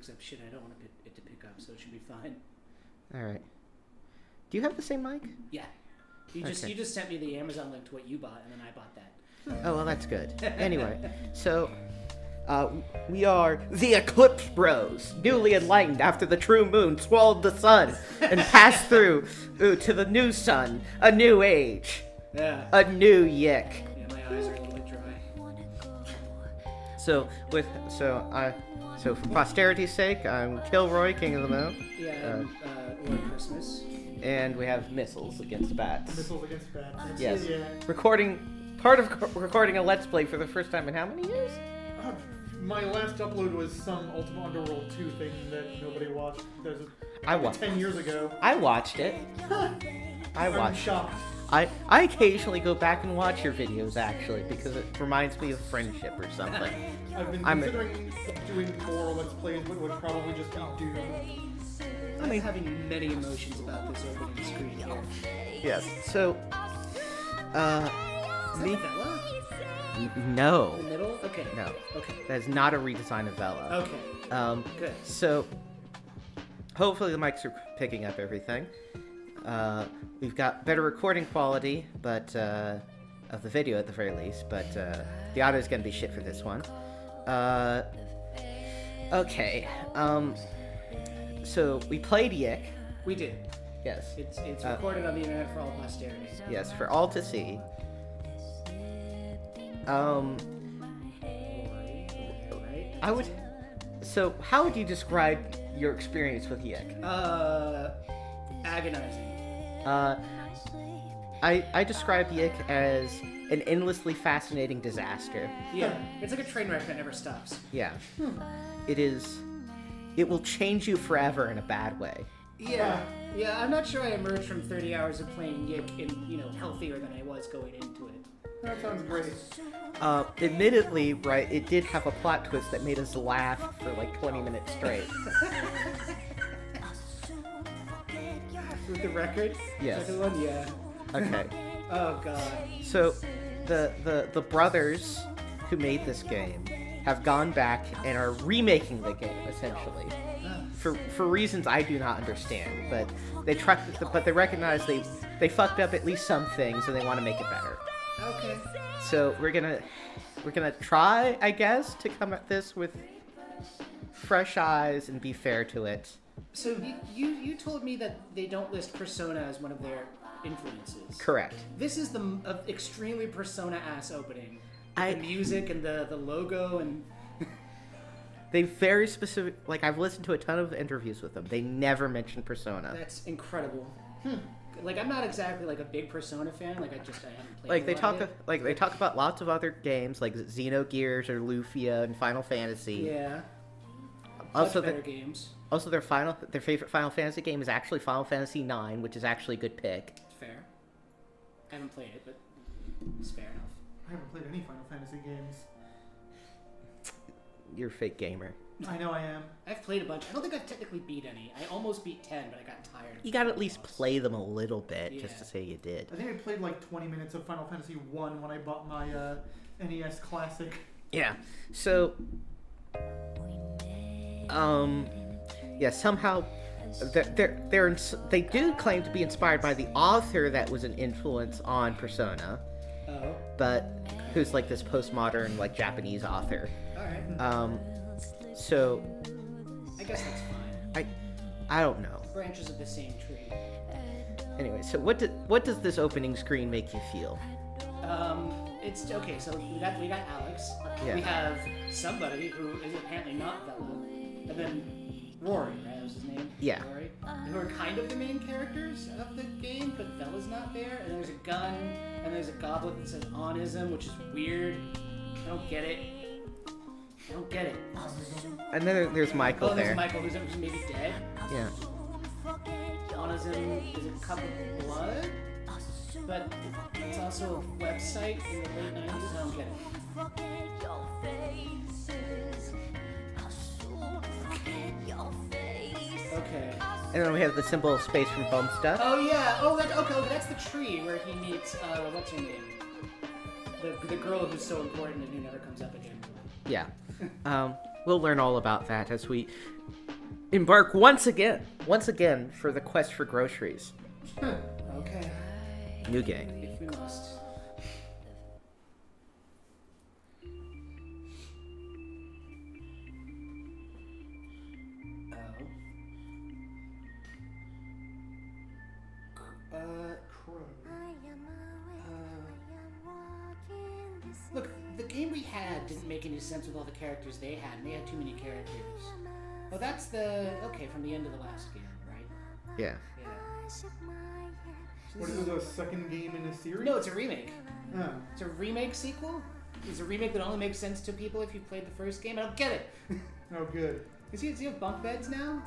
picks up shit I don't want it to pick up, so it should be fine. All right. Do you have the same mic? Yeah. You just sent me the Amazon link to what you bought, and then I bought that. Oh, well, that's good. Anyway, so we are the Eclipse Bros, newly enlightened after the true moon swallowed the sun and passed through to the new sun, a new age, a new Yick. Yeah, my eyes are a little bit dry. So for posterity's sake, I'm Kilroy, King of the Moon. Yeah, Lord Christmas. And we have missiles against bats. Missiles against bats. Yes. Yeah. Recording a Let's Play for the first time in how many years? My last upload was some Ultima Underworld 2 thing that nobody watched. I watched 10 years ago. I watched it. I'm shocked. I occasionally go back and watch your videos, actually, because it reminds me of friendship or something. I've been considering doing more Let's Plays, but would probably just be Doom. I'm having many emotions about this opening screen here. Yes, so, Is that Vela? no. The middle? Okay. No. Okay. That is not a redesign of Vela. Okay. Good. So, hopefully the mics are picking up everything. We've got better recording quality, but of the video at the very least, but the audio is going to be shit for this one. Okay. So we played Yick. We did. Yes. It's recorded on the internet for all posterity. Yes, for all to see. Right? I would. So, how would you describe your experience with Yick? Agonizing. I describe Yick as an endlessly fascinating disaster. Yeah, it's like a train wreck that never stops. Yeah. It is. It will change you forever in a bad way. Yeah, I'm not sure I emerged from 30 hours of playing Yick healthier than I was going into it. That sounds great. Admittedly, right, it did have a plot twist that made us laugh for like 20 minutes straight. With the record? Yes. Second one? Yeah. Okay. Oh, God. So, the brothers who made this game have gone back and are remaking the game, essentially. For reasons I do not understand, but they recognize they fucked up at least some things and they want to make it better. Okay. So we're gonna try, I guess, to come at this with fresh eyes and be fair to it. So you told me that they don't list Persona as one of their influences. Correct. This is the extremely Persona-ass opening. The music and the logo and... They very specific... Like, I've listened to a ton of interviews with them. They never mention Persona. That's incredible. Like, I'm not exactly like a big Persona fan. Like, I haven't played. Like they talk about lots of other games like Xenogears or Lufia and Final Fantasy. Yeah. Also, much better games. Also, their favorite Final Fantasy game is actually Final Fantasy IX, which is actually a good pick. Fair. I haven't played it, but it's fair enough. I haven't played any Final Fantasy games. You're a fake gamer. I know I am. I've played a bunch. I don't think I've technically beat any. I almost beat 10, but I got tired. You gotta at least play them a little bit just to say you did. I think I played like 20 minutes of Final Fantasy 1 when I bought my NES Classic. Yeah. So, yeah. Somehow, they do claim to be inspired by the author that was an influence on Persona. Oh. But who's like this postmodern like Japanese author. All right. So. I guess that's fine. I don't know. Branches of the same tree. Anyway, so what does this opening screen make you feel? It's okay. So we got Alex. Yeah. We have somebody who is apparently not Vela, and then Rory, right? That was his name. Yeah. Rory. Who are kind of the main characters of the game, but Vela's not there. And there's a gun, and there's a goblet that says Onism, which is weird. I don't get it. And then there's Michael there's there. Michael, who's maybe dead. Yeah. Onism is a cup of blood, but it's also a website in the late 90s. I don't get it. Okay. And then we have the symbol of space from home stuff. Oh yeah. Oh, that's the tree where he meets what's her name? The girl who's so important and who never comes up again. Yeah. We'll learn all about that as we embark once again for the quest for groceries. Okay. New game. If we must. Look, the game we had didn't make any sense with all the characters they had, and they had too many characters. Oh, that's from the end of the last game, right? Yeah. Yeah. So What is it, a second game in a series? No, it's a remake. Oh. It's a remake sequel? It's a remake that only makes sense to people if you've played the first game. I don't get it. Oh, good. Does he have bunk beds now?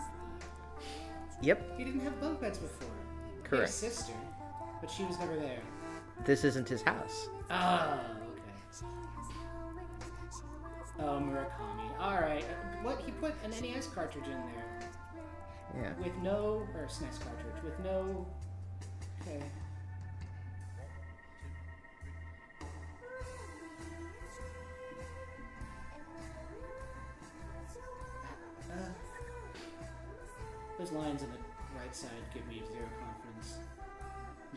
Yep. He didn't have bunk beds before. Correct. He had a sister, but she was never there. This isn't his house. Oh, okay. Oh, Murakami. Alright. What? He put an NES cartridge in there. Yeah. With no... Or SNES cartridge. With no... Okay. Those lines on the right side give me zero confidence.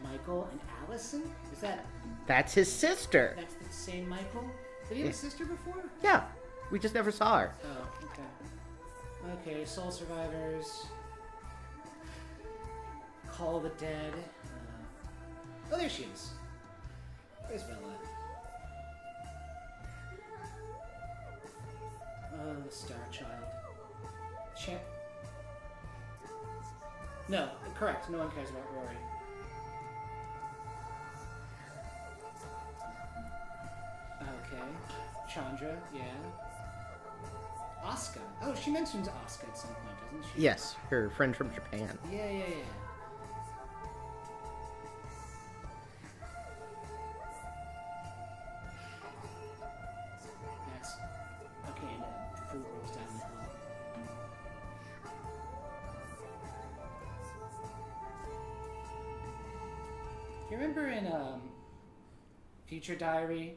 Michael and Allison? Is that... That's his sister. That's the same Michael? Did he have a sister before? Yeah. We just never saw her. Oh, okay. Okay, Soul Survivors. Call of the Dead. Oh, there she is. There's Bella. Oh, the Star Child. No, correct. No one cares about Rory. Okay. Chandra, yeah. Asuka. Oh, she mentions Asuka at some point, doesn't she? Yes, her friend from Japan. Yeah. That's... Okay, and the fruit rolls down the hill. Do you remember in Future Diary,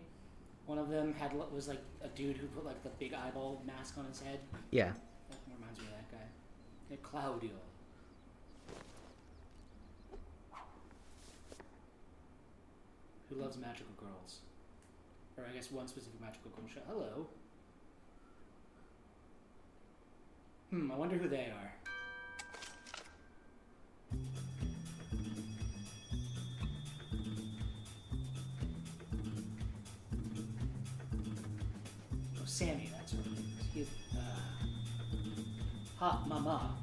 one of them was like a dude who put like the big eyeball mask on his head? Yeah. That reminds me of that guy. Yeah, Claudio. Who loves magical girls. Or I guess one specific magical girl show. Hello. I wonder who they are. Oh, Sammy, that's her name. He's, Hot Mama.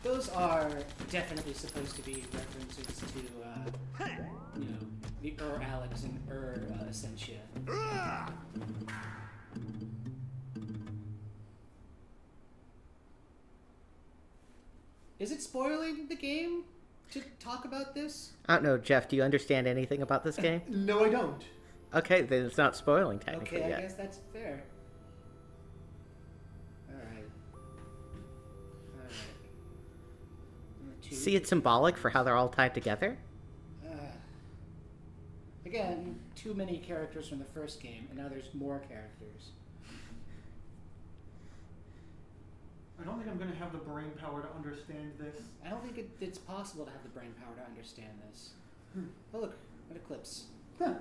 Those are definitely supposed to be references to, the Alex and Essentia. Is it spoiling the game to talk about this? I don't know, Jeff, do you understand anything about this game? No, I don't. Okay, then it's not spoiling technically Okay, I yet. guess that's fair. Alright. See, it's symbolic for how they're all tied together? Again, too many characters from the first game, and now there's more characters. I don't think I'm going to have the brain power to understand this. I don't think it's possible to have the brain power to understand this. Oh look, an Eclipse. Huh.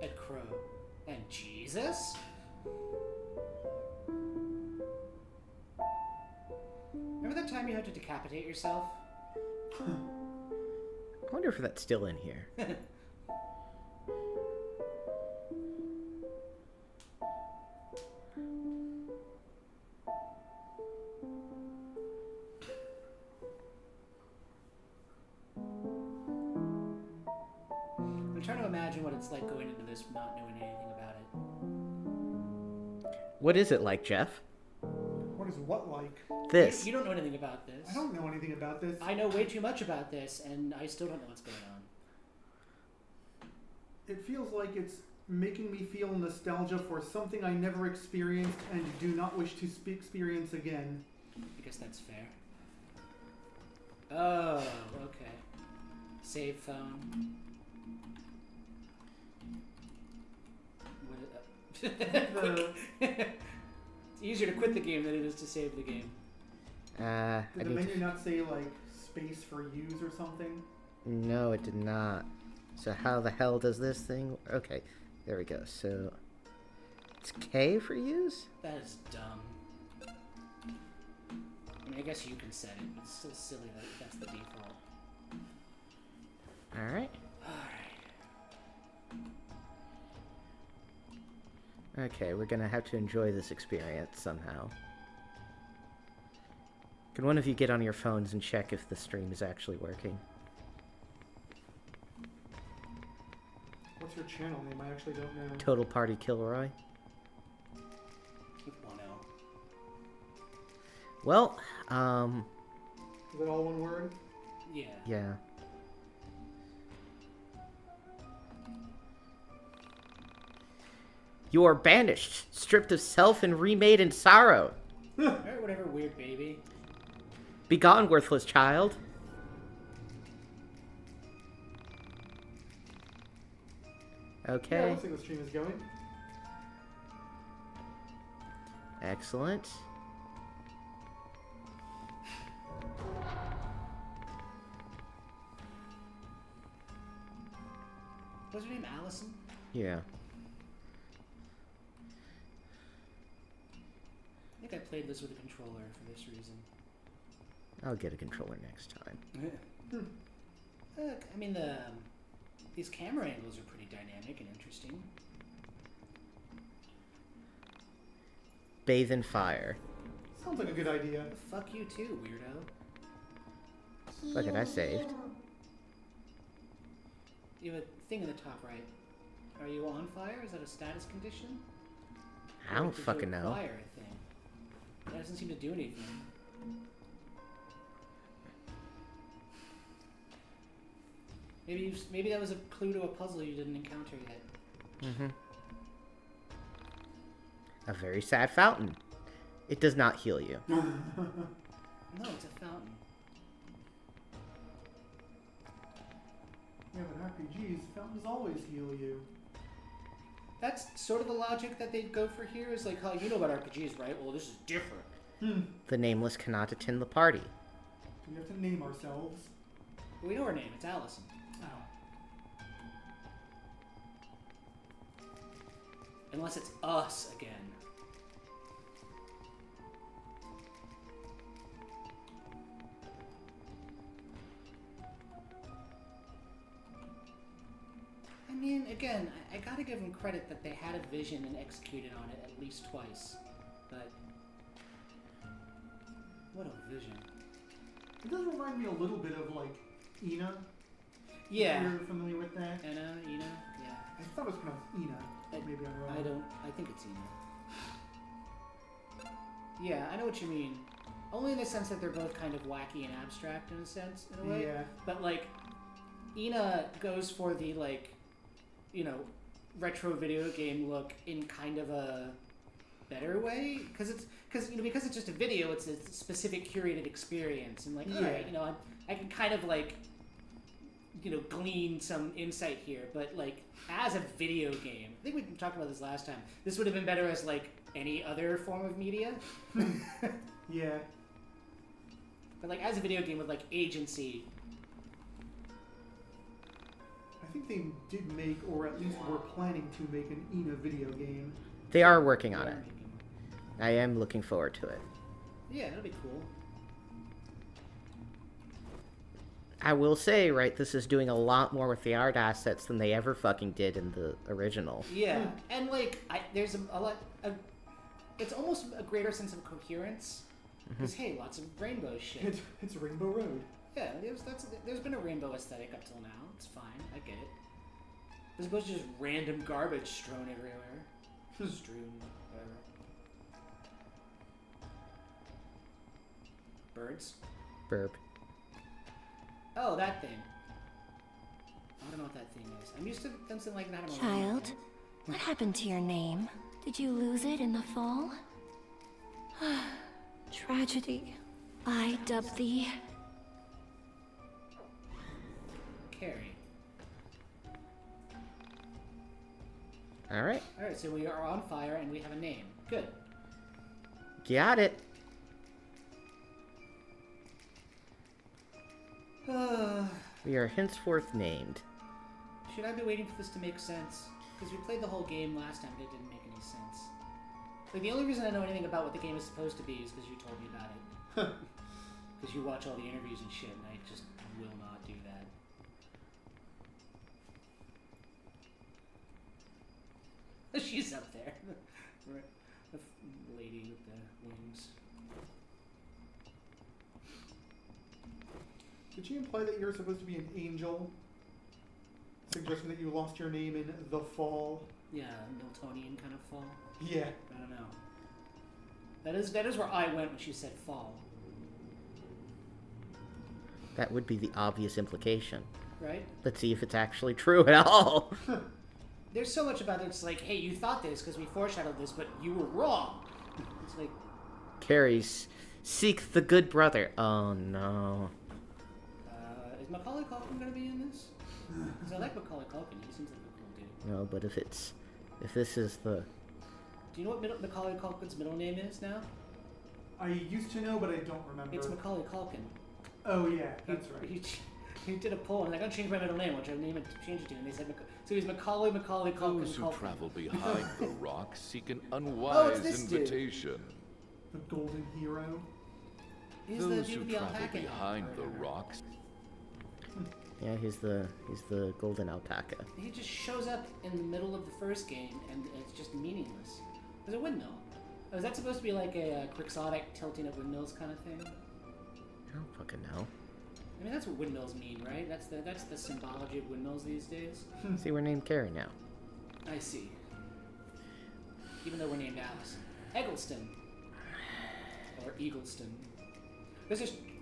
Ed Crow. And Jesus? Remember that time you had to decapitate yourself? I wonder if that's still in here. I'm trying to imagine what it's like going into this not knowing anything about it. What is it like, Jeff? What is what like? This. You don't know anything about this. I don't know anything about this. I know way too much about this, and I still don't know what's going on. It feels like it's making me feel nostalgia for something I never experienced and do not wish to experience again. I guess that's fair. Oh, okay. Save phone. It's easier to quit the game than it is to save the game. Did the menu not say, like, space for use or something? No, it did not. So how the hell does this thing... Okay, there we go. So, it's K for use? That is dumb. I mean, I guess you can set it, but it's still silly that that's the default. Alright. Alright. Okay, we're gonna have to enjoy this experience somehow. Can one of you get on your phones and check if the stream is actually working? What's your channel name? I actually don't know. Total Party Kilroy? With 1 L. Well, Is it all one word? Yeah. yeah. You are banished, stripped of self and remade in sorrow. Alright, whatever, weird baby. Begone, worthless child. Yeah, Okay, looks like the stream is going. excellent. What's her name? Allison? Yeah. I think I played this with a controller for this reason. I'll get a controller next time. I mean, these camera angles are pretty dynamic and interesting. Bathe in fire. Sounds like a good idea. Fuck you too, weirdo. Look at I saved. You have a thing in the top right. Are you on fire? Is that a status condition? I don't Or did fucking you know. acquire a thing? That doesn't seem to do anything. Maybe that was a clue to a puzzle you didn't encounter yet. Mm-hmm. A very sad fountain. It does not heal you. No, it's a fountain. Yeah, but RPGs, fountains always heal you. That's sort of the logic that they'd go for here. Is like, oh, you know about RPGs, right? Well, this is different. The nameless cannot attend the party. Do we have to name ourselves? We know her name. It's Allison. Oh. Unless it's us again. I mean, again, I gotta give them credit that they had a vision and executed on it at least twice. But what a vision. It does remind me a little bit of, like, Ina. Yeah. You're familiar with that? Anna, Ina, yeah. I thought it was pronounced Ina. Maybe I'm wrong. I think it's Ina. Yeah, I know what you mean. Only in the sense that they're both kind of wacky and abstract in a sense, in a way. Yeah. But, like, Ina goes for the, like, you know, retro video game look in kind of a better way. Because it's just a video, it's a specific curated experience. And, like, Yeah. alright, you know, I can kind of, like, you know, glean some insight here. But, like, as a video game, I think we talked about this last time, this would have been better as, like, any other form of media. Yeah. But, like, as a video game with, like, agency. I think they did make, or at least were planning to make an Ina video game. They are working on it. I am looking forward to it. Yeah, that'll be cool. I will say, right, this is doing a lot more with the art assets than they ever fucking did in the original. Yeah, and like, there's a lot. It's almost a greater sense of coherence. Because hey, lots of rainbow shit. It's Rainbow Road. Yeah, there's been a rainbow aesthetic up till now. It's fine, I get it. As opposed to just random garbage strewn everywhere. Strewn, whatever. Birds. Burp. Oh, that thing. I don't know what that thing is. I'm used to them saying like that. Child, what happened to your name? Did you lose it in the fall? Tragedy. I dub thee Carrie. Alright. Alright, so we are on fire and we have a name. Good. Got it. We are henceforth named. Should I be waiting for this to make sense? Because we played the whole game last time, but it didn't make any sense. Like, the only reason I know anything about what the game is supposed to be is because you told me about it. Because you watch all the interviews and shit, and I just will not do that. She's up there. The lady with the wings. Did she imply that you're supposed to be an angel? Suggesting that you lost your name in the fall? Yeah, Miltonian kind of fall. Yeah. I don't know. That is where I went when she said fall. That would be the obvious implication. Right? Let's see if it's actually true at all. There's so much about it. It's like, hey, you thought this because we foreshadowed this, but you were wrong. It's like... Carrie's seek the good brother. Oh, no. Is Macaulay Culkin going to be in this? Because I like Macaulay Culkin. He seems like a cool dude. No, but if this is the... Do you know what Macaulay Culkin's middle name is now? I used to know, but I don't remember. It's Macaulay Culkin. Oh, yeah, that's right. He did a poll, and I'm going to change my middle name, which I named it to change it to, and they said, so he's Macaulay Culkin. Those who travel behind the rock seek an Oh, unwise it's this dude. invitation. The golden hero. He's Those the who dude with the travel alpaca. behind the rocks. Yeah, he's the golden alpaca. He just shows up in the middle of the first game, and it's just meaningless. There's a windmill. Oh, is that supposed to be like a quixotic tilting at windmills kind of thing? I don't fucking know. I mean, that's what windmills mean, right? That's the symbology of windmills these days. See, we're named Carrie now. I see. Even though we're named Alice. Eggleston. Or Eagleston.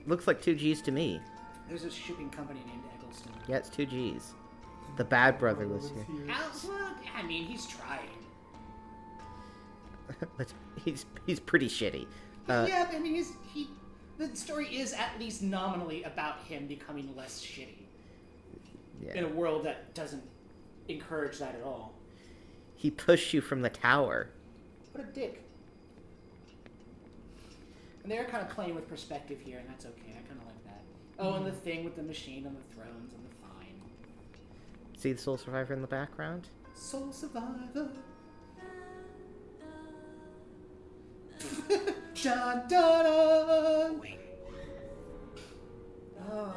Looks like 2 G's to me. There's a shipping company named Eggleston. Yeah, it's 2 G's. The bad brother was here. Alice, well, I mean, he's trying. But he's pretty shitty. Yeah, I mean, the story is at least nominally about him becoming less shitty. Yeah. In a world that doesn't encourage that at all. He pushed you from the tower. What a dick. And they're kind of playing with perspective here, and that's okay. I kind of like that. Oh, and the thing with the machine on the thrones and the fine. See the Soul Survivor in the background? Soul Survivor. Dun, dun, dun. Oh.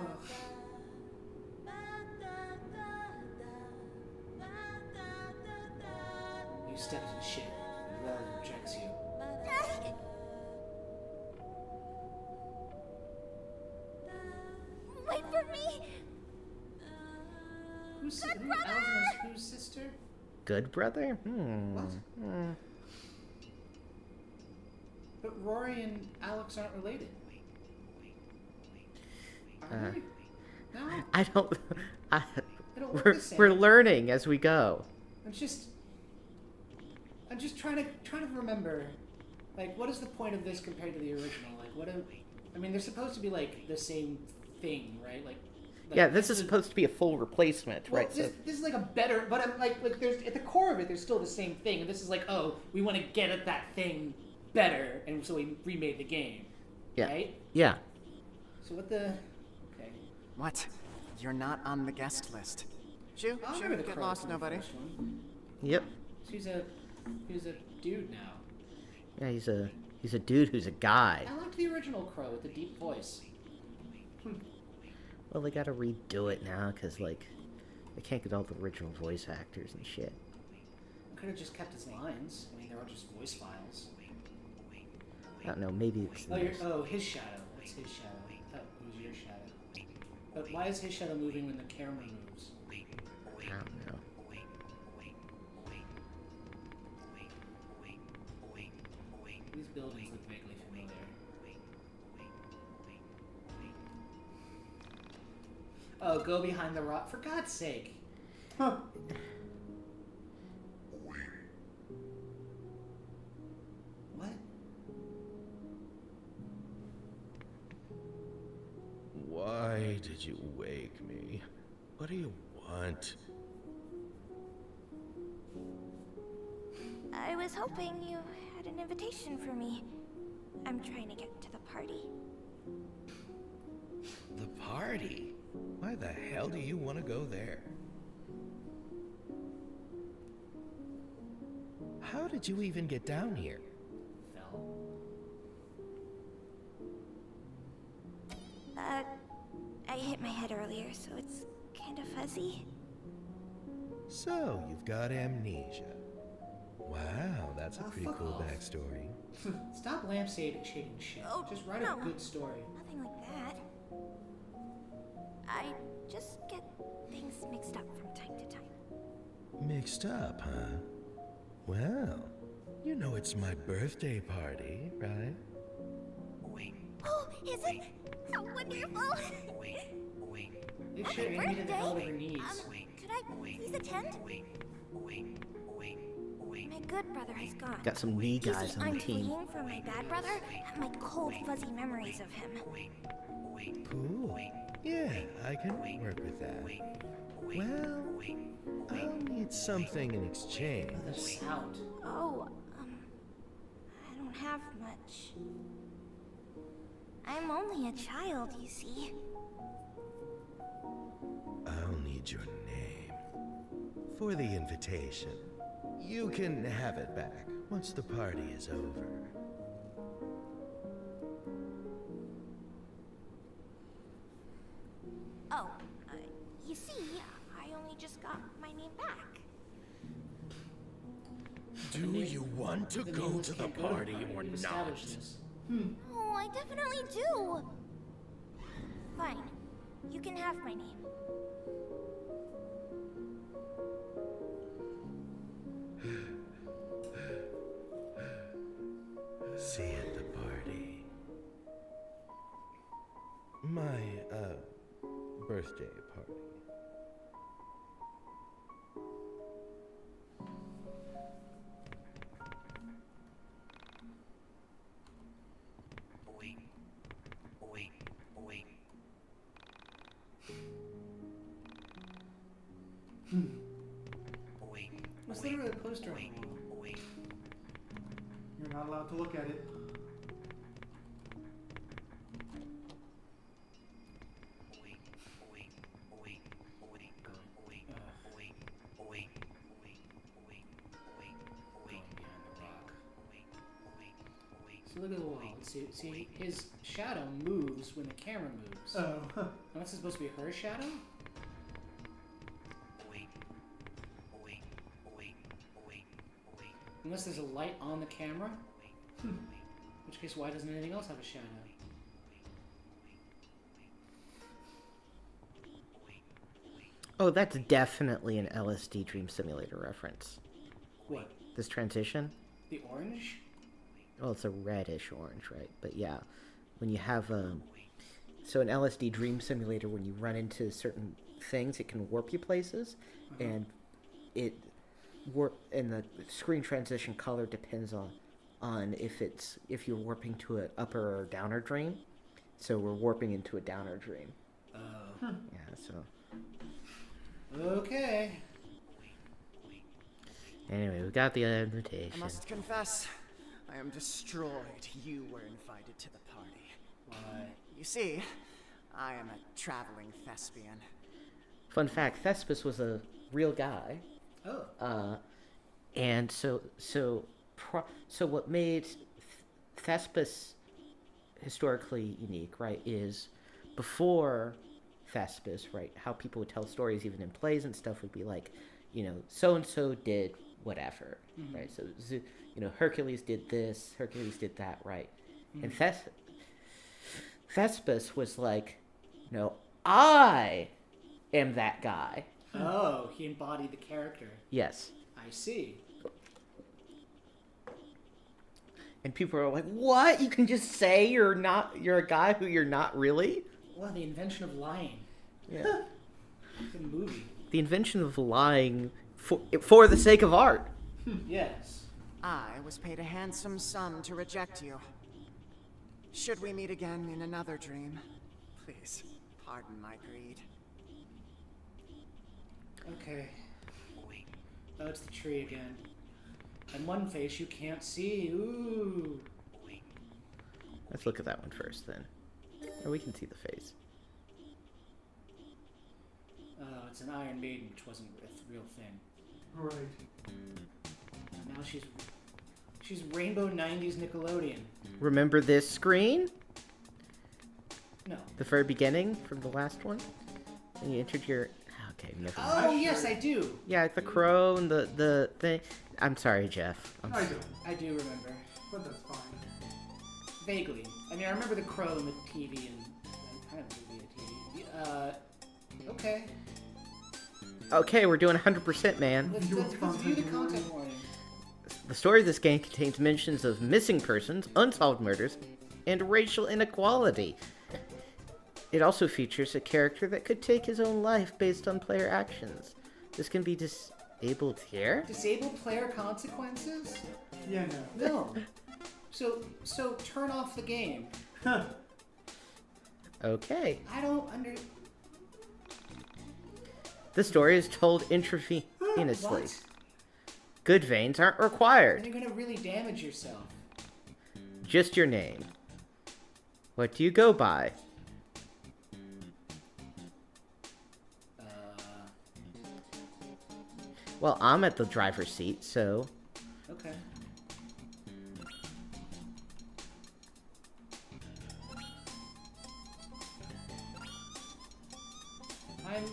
You stepped in shit, and Rory rejects you. Wait for me! Who's sister? Good brother? What? But Rory and Alex aren't related. Are they? No. I don't... They don't look we're, the same. we're learning as we go. I'm just trying to remember, like, what is the point of this compared to the original? Like, I mean, they're supposed to be like the same thing, right? Like Yeah, this is supposed to be a full replacement, well, right? This is like a better, but I'm like there's at the core of it, there's still the same thing, and this is like, oh, we want to get at that thing better, and so we remade the game. Yeah. Right? Yeah. So what the? Okay. What? You're not on the guest list. Shoo, I shoo, remember the get crow lost, from the nobody. first one. Yep. He's a dude now. Yeah, he's a dude who's a guy. I liked the original Crow with the deep voice. Well, they gotta redo it now, because, like, they can't get all the original voice actors and shit. Could have just kept his lines. I mean, they're all just voice files. I don't know, maybe it's... His shadow. That's his shadow. I thought it was your shadow. But why is his shadow moving when the camera moves? I don't know. These buildings look vaguely familiar. Oh, go behind the rock. For God's sake. Huh. What? Why did you wake me? What do you want? I was hoping you had an invitation for me. I'm trying to get to the party. The party? Why the hell do you want to go there? How did you even get down here? Fell. I hit my head earlier, so it's kind of fuzzy. So, you've got amnesia. Wow, that's a pretty fuck cool off. backstory. Stop lampshading shit. Oh, Just write no. a good story. Nothing like that. I just get things mixed up from time to time. Mixed up, huh? Well, you know it's my birthday party, right? Oh, is it? How wonderful! This shit made me to the hell of her knees. Could I please attend? My good brother has gone. Got some knee You guys see, on I'm the team. fleeing from my bad brother and my cold, fuzzy memories of him. Cool. Yeah, I can work with that. Well, I'll need something in exchange. The sound. Oh, I don't have much. I'm only a child, you see. I'll need your name. For the invitation. You can have it back once the party is over. Oh, you see, I only just got my name back. Do you want to The go nameless to the can't go to the party or We've not? established this. Oh, I definitely do. Fine, you can have my name. See you at the party. My, birthday party. What's literally a poster on the wall? You're not allowed to look at it. So look at the wall. See, his shadow moves when the camera moves. Oh. Now, this is supposed to be her shadow? Unless there's a light on the camera? In which case, why doesn't anything else have a shadow? Oh, that's definitely an LSD Dream Simulator reference. What? This transition? The orange? Well, it's a reddish orange, right? But yeah, when you have so an LSD Dream Simulator, when you run into certain things, it can warp you places, and and the screen transition color depends on if you're warping to an upper or downer dream. So we're warping into a downer dream. Oh. Yeah. So Okay. anyway, we got the invitation. I must confess, I am destroyed you were invited to the party. Why? You see, I am a traveling thespian. Fun fact: Thespis was a real guy. Oh. And so what made Thespis historically unique, right, is before Thespis, right, how people would tell stories, even in plays and stuff, would be like, so and so did whatever, right? So, Hercules did this, Hercules did that, right? And Thespis was like, no, I am that guy. Oh, he embodied the character. Yes. I see. And people are like, what? You can just say you're a guy who you're not really? Wow, the invention of lying. Yeah. It's a movie. The invention of lying for the sake of art. Yes. I was paid a handsome sum to reject you. Should we meet again in another dream, please pardon my greed. Okay. Oh, it's the tree again. And one face you can't see. Ooh. Let's look at that one first, then. Oh, we can see the face. Oh, it's an Iron Maiden, which wasn't a real thing. Right. And now she's Rainbow 90s Nickelodeon. Remember this screen? No. The very beginning from the last one? And you entered your... Okay, never mind. Oh, yes, I do. Yeah, the crow and the thing. I'm sorry, Jeff. I don't, I do remember. but that's fine. Vaguely. I mean, I remember the crow and the TV and kind of vaguely the TV. Okay. Okay, we're doing 100%, man. Let's view the content warning. The story of this game contains mentions of missing persons, unsolved murders, and racial inequality. It also features a character that could take his own life based on player actions. This can be disabled here? Disable player consequences? Yeah, no. No. So turn off the game. Okay. I don't under... The story is told intravenously. What? Good veins aren't And required. you're gonna really damage yourself. Just your name. What do you go by? Well, I'm at the driver's seat, so... Okay. I'm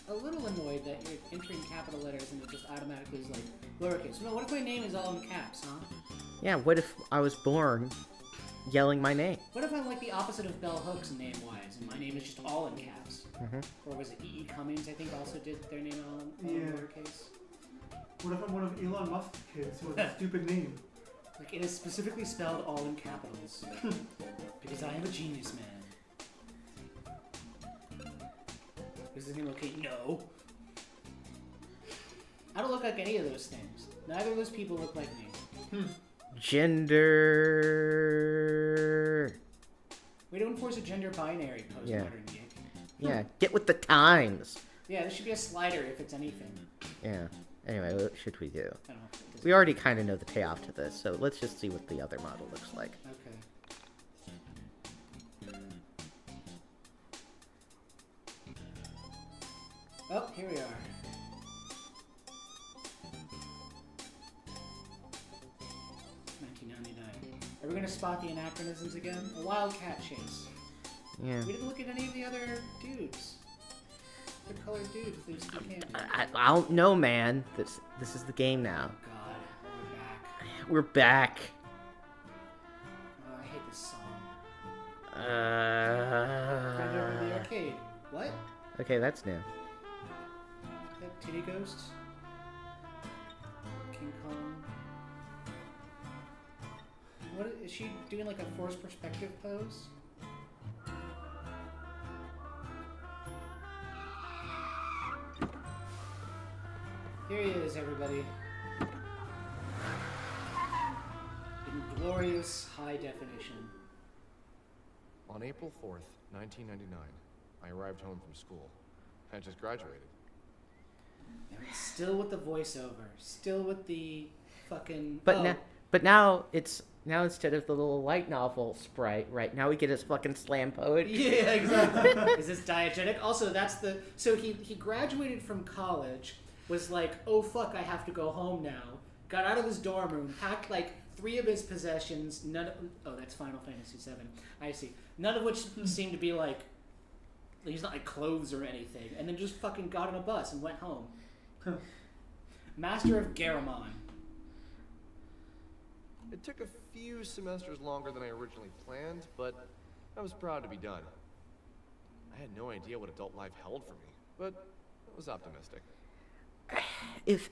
a little annoyed that you're entering capital letters and it just automatically is like lowercase. No, what if my name is all in caps, huh? Yeah, what if I was born yelling my name? What if I'm like the opposite of Bell Hooks name-wise, and my name is just all in caps? Or was it E.E. Cummings, I think, also did their name all in Yeah. lowercase? What if I'm one of Elon Musk's kids who has a stupid name? Like, it is specifically spelled all in capitals. Because I am a genius man. Is his name okay? No. I don't look like any of those things. Neither of those people look like me. Gender... We don't enforce a gender binary postmodern Yiik. Yeah, get with the times. Yeah, there should be a slider if it's anything. Yeah. Anyway, what should we do? I don't know. It doesn't- We already kind of know the payoff to this, so let's just see what the other model looks like. Okay. Oh, here we are. Are we gonna spot the anachronisms again? A wildcat chase. Yeah. We didn't look at any of the other dudes. The colored dudes. They just can't. I don't know, man. This is the game now. God, We're we're back. back. Oh, I hate this song. Find it over in the arcade. What? Okay, that's new. That titty ghosts? King Kong. What is she doing? Like a forced perspective pose? Here he is, everybody. In glorious high definition. On April 4th, 1999, I arrived home from school. I had just graduated. Still with the voiceover. Still with the fucking. But now it's instead of the little light novel sprite, right now we get his fucking slam poetry. Yeah, exactly. Is this diegetic? Also, that's the. So he graduated from college, was like, oh fuck, I have to go home now. Got out of his dorm room, packed like 3 of his possessions. Oh, that's Final Fantasy VII. I see. None of which seemed to be like. He's not like clothes or anything. And then just fucking got on a bus and went home. Master of Garamond. It took a few semesters longer than I originally planned, but I was proud to be done. I had no idea what adult life held for me, but I was optimistic. If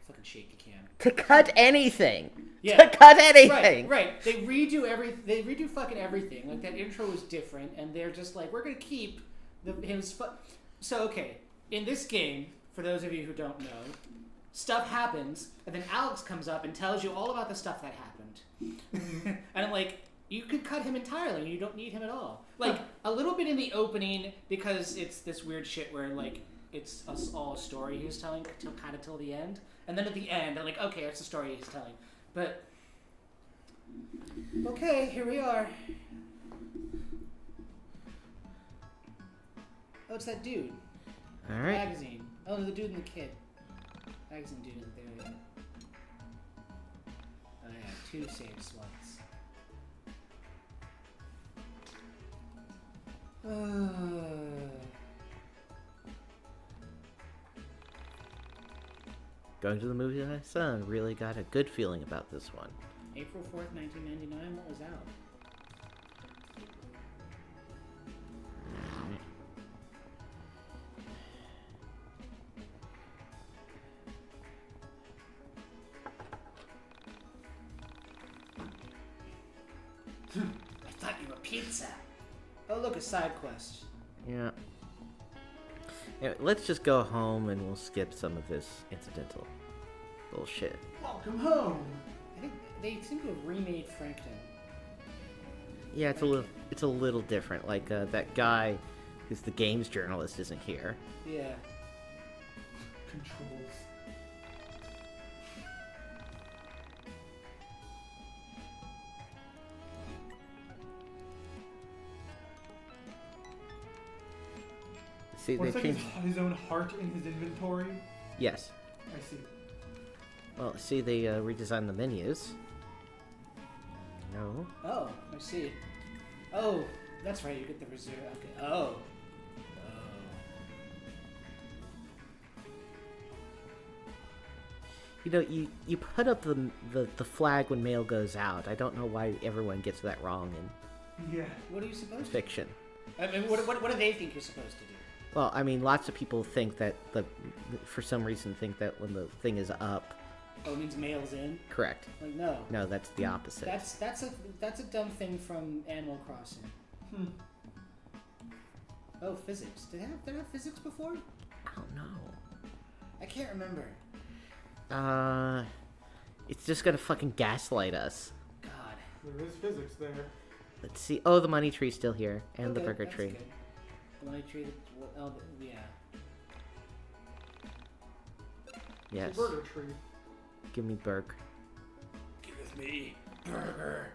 Fucking shake you can. to cut anything. Yeah. To cut anything. Right. They redo fucking everything. Like that intro was different, and they're just like, we're gonna keep So okay, in this game, for those of you who don't know, stuff happens, and then Alex comes up and tells you all about the stuff that happened. And like You could cut him entirely. You don't need him at all. Like, a little bit in the opening, because it's this weird shit where, like, it's all a story he's telling till the end. And then at the end, I'm like, okay, it's the story he's telling. But, okay, here we are. Oh, it's that dude. All right. Magazine. Oh, the dude and the kid. Magazine dude. There we go. Oh yeah, 2 save slots. Going to the movie with my son. Really got a good feeling about this one. April 4th, 1999. What was out? I thought you were pizza. Oh, look, a side quest. Yeah. Anyway, let's just go home and we'll skip some of this incidental bullshit. Welcome home. I think they seem to have remade Frankton. Yeah, it's a little different. Like that guy who's the games journalist isn't here. Yeah. Controls. See, Looks they like changed. his own heart in his inventory. Yes. I see. Well, see, they redesigned the menus. No. Oh, I see. Oh, that's right. You get the reserve. Okay. Oh. You know, you put up the flag when mail goes out. I don't know why everyone gets that wrong in Yeah. What are you supposed to? fiction. I mean, what do they think you're supposed to do? Well, I mean, lots of people think that for some reason think that when the thing is up. Oh, it means mail's in. Correct. Like no. No, that's the opposite. That's a dumb thing from Animal Crossing. Oh, physics. Did they have physics before? I don't know. I can't remember. It's just gonna fucking gaslight us. God. There is physics there. Let's see. Oh, the money tree's still here, and the Okay, burger that's tree. good. The money tree. Oh, yeah. Yes. The burger tree. Give me burg. Give me burger.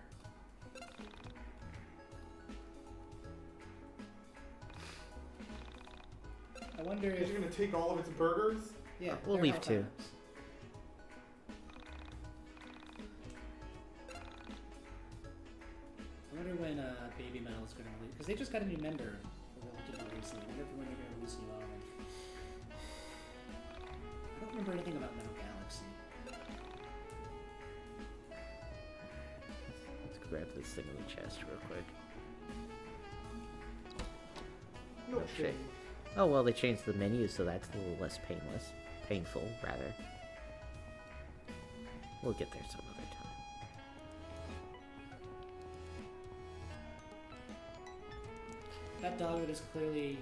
I wonder Is if you gonna take all of its burgers? yeah. We'll they're leave health 2. items. I wonder when Baby Metal is going to release, because they just got a new member relatively recently. I wonder when they're going to release new album. I don't remember anything about Metal Galaxy. Let's grab this thing in the chest real quick. No Okay. shade. Oh well, they changed the menu, so that's a little less painful rather. We'll get there some other time. That dog is clearly.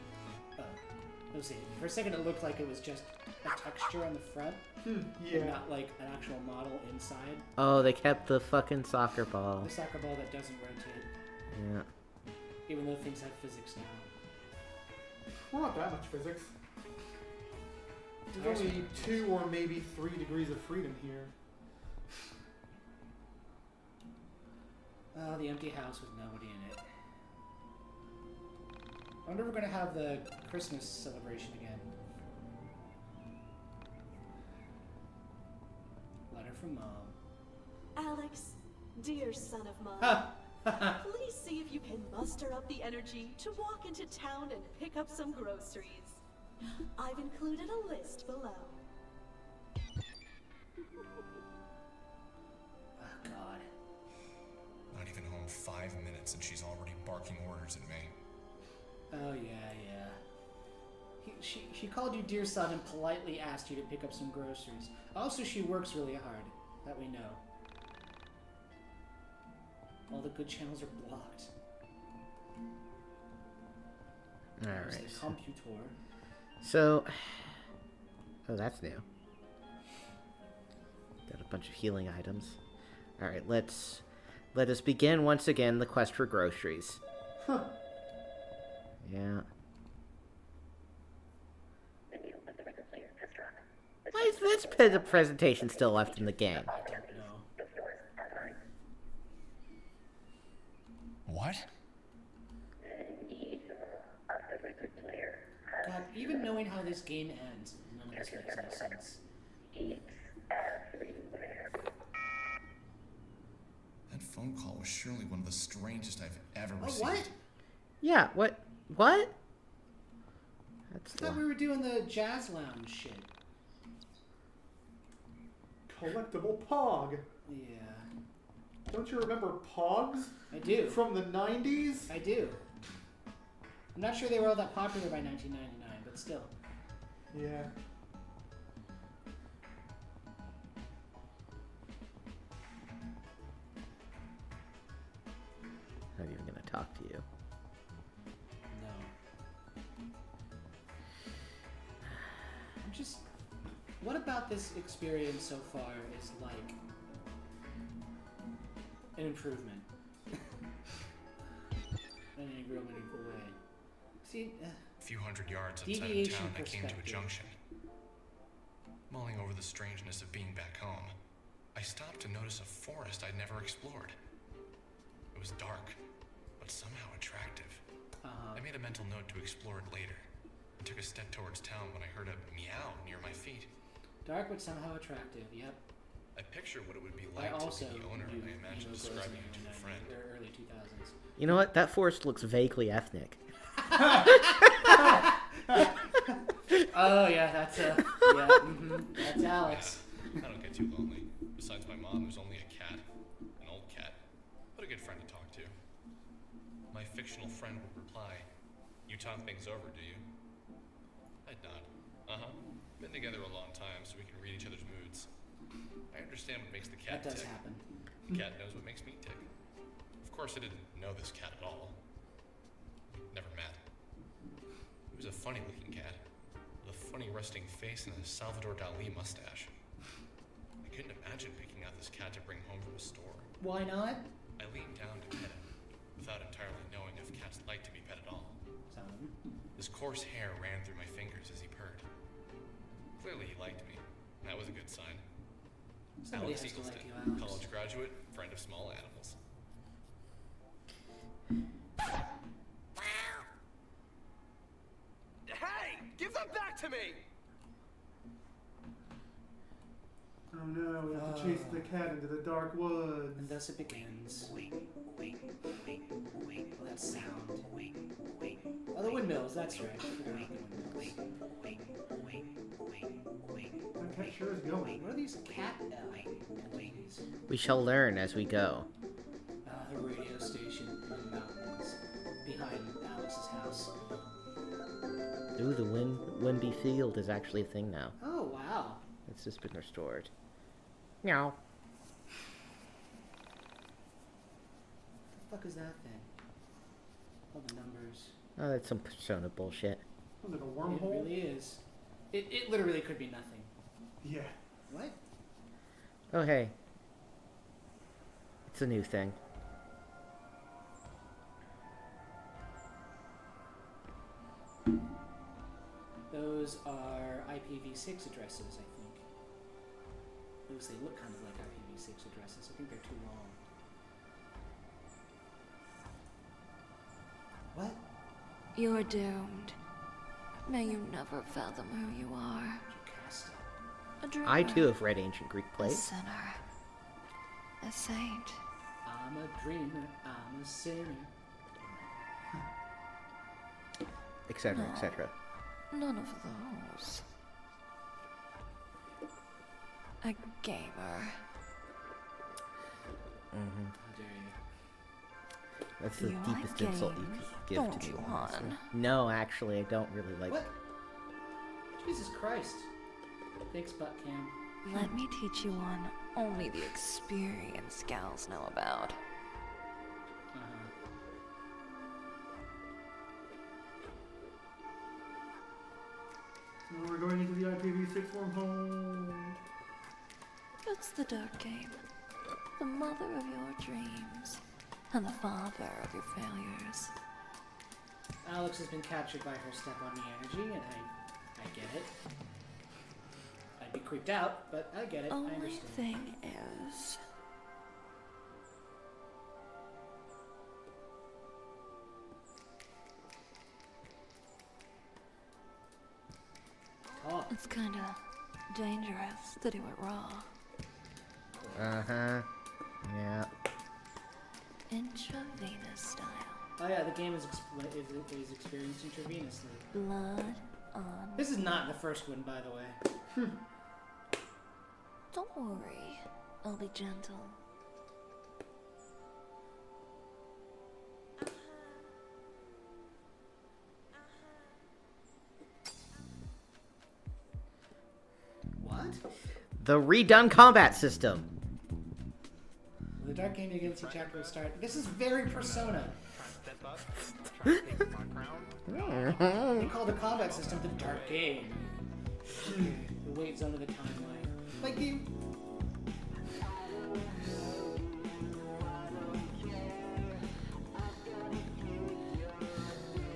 Let's see. For a second, it looked like it was just a texture on the front, Yeah. and not like an actual model inside. Oh, they kept the fucking soccer ball. The soccer ball that doesn't rotate, Yeah. even though things have physics now. Well, not that much physics. There's Ours only are- 2 or maybe 3 degrees of freedom here. Oh, the empty house with nobody in it. I wonder if we're gonna have the Christmas celebration again. Letter from Mom. Alex, dear son of mine, Ha! please see if you can muster up the energy to walk into town and pick up some groceries. I've included a list below. Oh, God. Not even home 5 minutes and she's already barking orders at me. Oh, yeah. She called you dear son and politely asked you to pick up some groceries. Also, she works really hard. That we know. All the good channels are blocked. There's Alright. the computer. So, oh, that's new. Got a bunch of healing items. All right, let's Let us begin once again the quest for groceries. Huh. Yeah. Why is this presentation still left in the game? I don't know. What? God, even knowing how this game ends, none of this makes any sense. That phone call was surely one of the strangest I've ever Oh, received. what? Yeah, what? What? That's I thought we were doing the jazz lounge shit. Collectible Pog. Yeah. Don't you remember Pogs? I do. From the 90s? I do. I'm not sure they were all that popular by 1999, but still. Yeah. I'm not even gonna talk to you. No. I'm just... What about this experience so far is like an improvement? In a real meaningful way. See, A few hundred yards outside of deviation town, I came to a perspective. junction. Mulling over the strangeness of being back home, I stopped to notice a forest I'd never explored. It was dark, but somehow attractive. I made a mental note to explore it later, and took a step towards town when I heard a meow near my feet. Dark but somehow attractive, yep. I pictured what it would be I like to also be the owner, and knew I imagined emo girls describing in it to the a friend. early 2000s. You know what? That forest looks vaguely ethnic. Oh yeah, that's yeah, that's Alex. I don't get too lonely. Besides my mom, there's only a cat. An old cat. But a good friend to talk to. My fictional friend would reply, "You talk things over, do you?" I'd nod. Uh-huh. Been together a long time, so we can read each other's moods. I understand what makes the cat That does tick. happen. The cat knows what makes me tick. Of course, I didn't know this cat at all. Never met. He was a funny-looking cat, with a funny resting face and a Salvador Dali mustache. I couldn't imagine picking out this cat to bring home from a store. Why not? I leaned down to pet him, without entirely knowing if cats like to be pet at all. Some of them. His coarse hair ran through my fingers as he purred. Clearly he liked me. That was a good sign. Somebody Alex has to like Eagleston, you, Alex. college graduate, friend of small animals. Hey! Give them back to me! Oh no, we have to chase the cat into the dark woods. And thus it begins. Oh, that sound. Oh, the windmills, that's right. I forgot about the windmills. That cat sure is going. What are these cat entities? We shall learn as we go. The radio station in the mountains behind Alex's house. Ooh, the Wimby Field is actually a thing now. Oh, wow. It's just been restored. Meow. What the fuck is that thing? All the numbers. Oh, that's some Persona bullshit. Was it a It wormhole? really is. It literally could be nothing. Yeah. What? Oh, hey. It's a new thing. Those are IPv6 addresses, I think. Those, they look kind of like IPv6 addresses. I think they're too long. What? You're doomed. May you never fathom who you are. Jocasta. A dreamer. I too have read ancient Greek A plays. sinner. A saint. I'm a dreamer, I'm a sinner. Etc., No. etc. None of those. A gamer. Mm-hmm. How dare you? That's the You deepest like insult you games, could give don't to you, me. hon? No, actually, I don't really like. What? Jesus Christ. Thanks, butt cam. Let me teach you one only the experienced gals know about. Now we're going into the IPv6 wormhole. It's the dark game. The mother of your dreams, and the father of your failures. Alex has been captured by her step-on-me energy, and I get it. I'd be creeped out, but I get it. I Only understand. thing is... Talk. it's kinda dangerous to do it raw. Uh-huh. Yeah. Intravenous style. Oh yeah, the game is experienced intravenously. Blood on... This is not the first one, by the way. Don't worry. I'll be gentle. What? The redone combat system. The Dark Game begins the chapter will start. This is very Persona. They call the combat system the Dark Game. The weight zone of the timeline. Like you.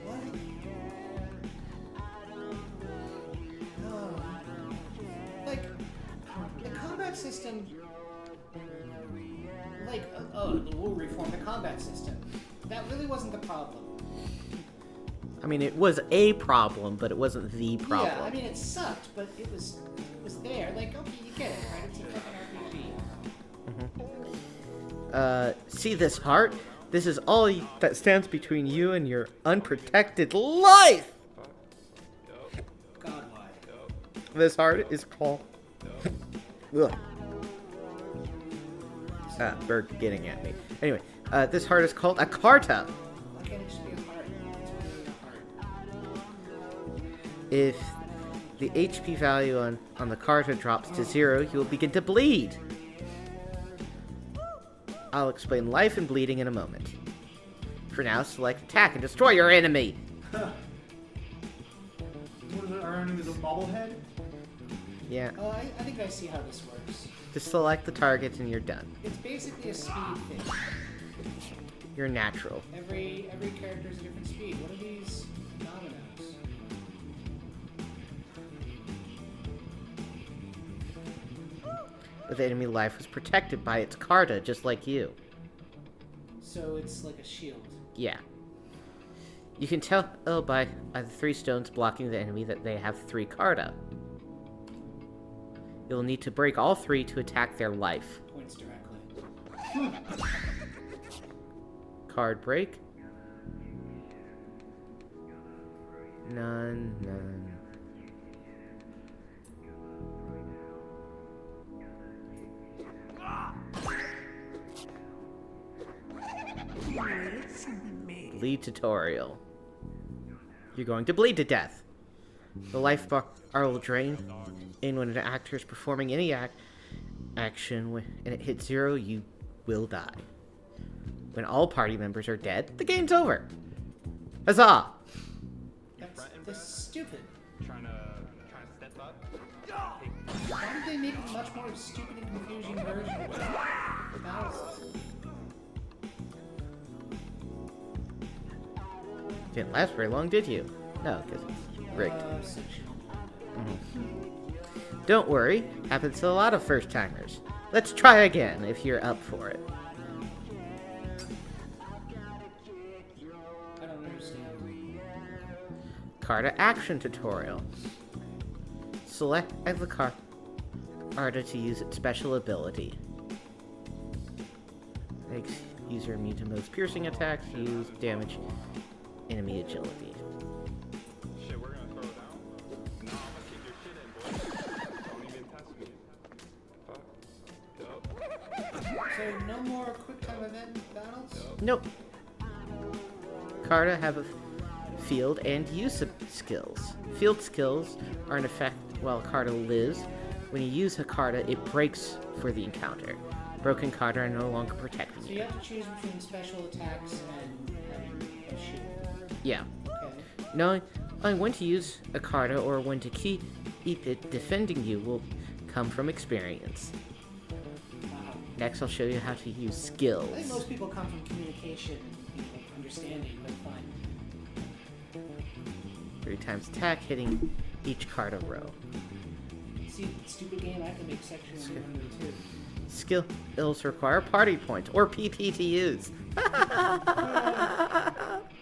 What? Oh. Like, the combat system. Like, we'll reform the combat system. That really wasn't the problem. I mean, it was a problem, but it wasn't the problem. Yeah, I mean, it sucked, but it was there. Like, okay, you get it, right? It's a fucking RPG. See this heart? This is all that stands between you and your unprotected life! God, why? This heart is called... Ugh. Bird getting at me. Anyway, this heart is called a Carta. Why can't it just be a heart? It's really a heart. If the HP value on the Carta drops to 0, you will begin to bleed. I'll explain life and bleeding in a moment. For now, select attack and destroy your enemy. What is it? Our enemy is a bobblehead? Yeah, Oh, I think I see how this works. just select the target and you're done. It's basically a speed thing. You're natural. Every character is a different speed. What are these dominoes? But the enemy life was protected by its Carta, just like you. So it's like a shield. Yeah. You can tell by the 3 stones blocking the enemy that they have 3 Carta. You'll need to break all 3 to attack their life. Points directly. Card break. None. Bleed tutorial. You're going to bleed to death. The life bar will drain in when an actor is performing any action and it hits 0, you will die. When all party members are dead, the game's over. Huzzah! That's stupid. Trying to step up? Why did they make a much more stupid and confusing version of the battle system? Didn't last very long, did you? No, because it's rigged. Don't worry, happens to a lot of first-timers. Let's try again, if you're up for it. I don't understand. Carta action tutorial. Select the Carta to use its special ability. Makes user immune to most piercing attacks, use damage, enemy agility. Shit, we're gonna throw it down? No, I'm gonna keep your shit in, boy. Don't even touch me. Fuck. So no more quick time event battles? Nope. Carta have a field and use skills. Field skills are in effect while Carta lives. When you use a Carta, it breaks for the encounter. Broken Carta are no longer protecting So you. you have to choose between special attacks and having a shield. Yeah. Okay. Knowing when to use a Carta or when to keep it defending you will come from experience. Wow. Next, I'll show you how to use I think skills. most people come from communication and understanding, but fine. 3 times attack, hitting each card a row. See, stupid game, I can make section 100 too. Skills require party points or PP to use. Mine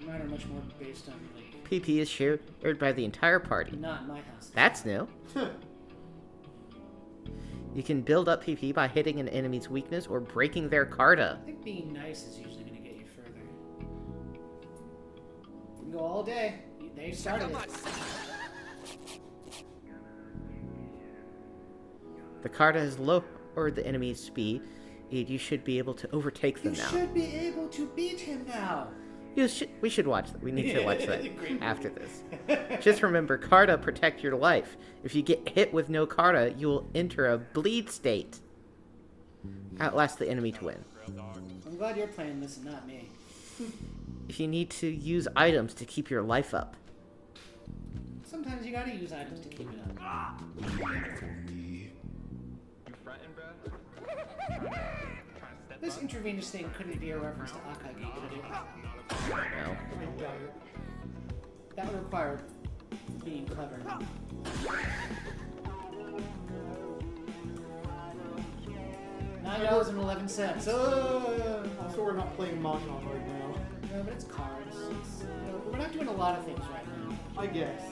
are much more based on, like, PP is shared by the entire party. not in my house. That's new. You can build up PP by hitting an enemy's weakness or breaking their Carta. I think being nice is usually going to get you further. You can go all day. They started it. The Carta has lowered the enemy's speed, and you should be able to overtake them You now. should be able to beat him now. We should watch that. We need to watch that Great. after this. Just remember, Carta protect your life. If you get hit with no Carta, you will enter a bleed state. Outlast the enemy to win. I'm glad you're playing this and not me. If you need to use items to keep your life up. Sometimes you gotta use items to keep it up. This intravenous thing couldn't be a reference to Akagi, could it? No. That would require being clever. $9.11. Oh! Also, we're not playing Mahjong right now. No, but it's cards. We're not doing a lot of things right now. I guess.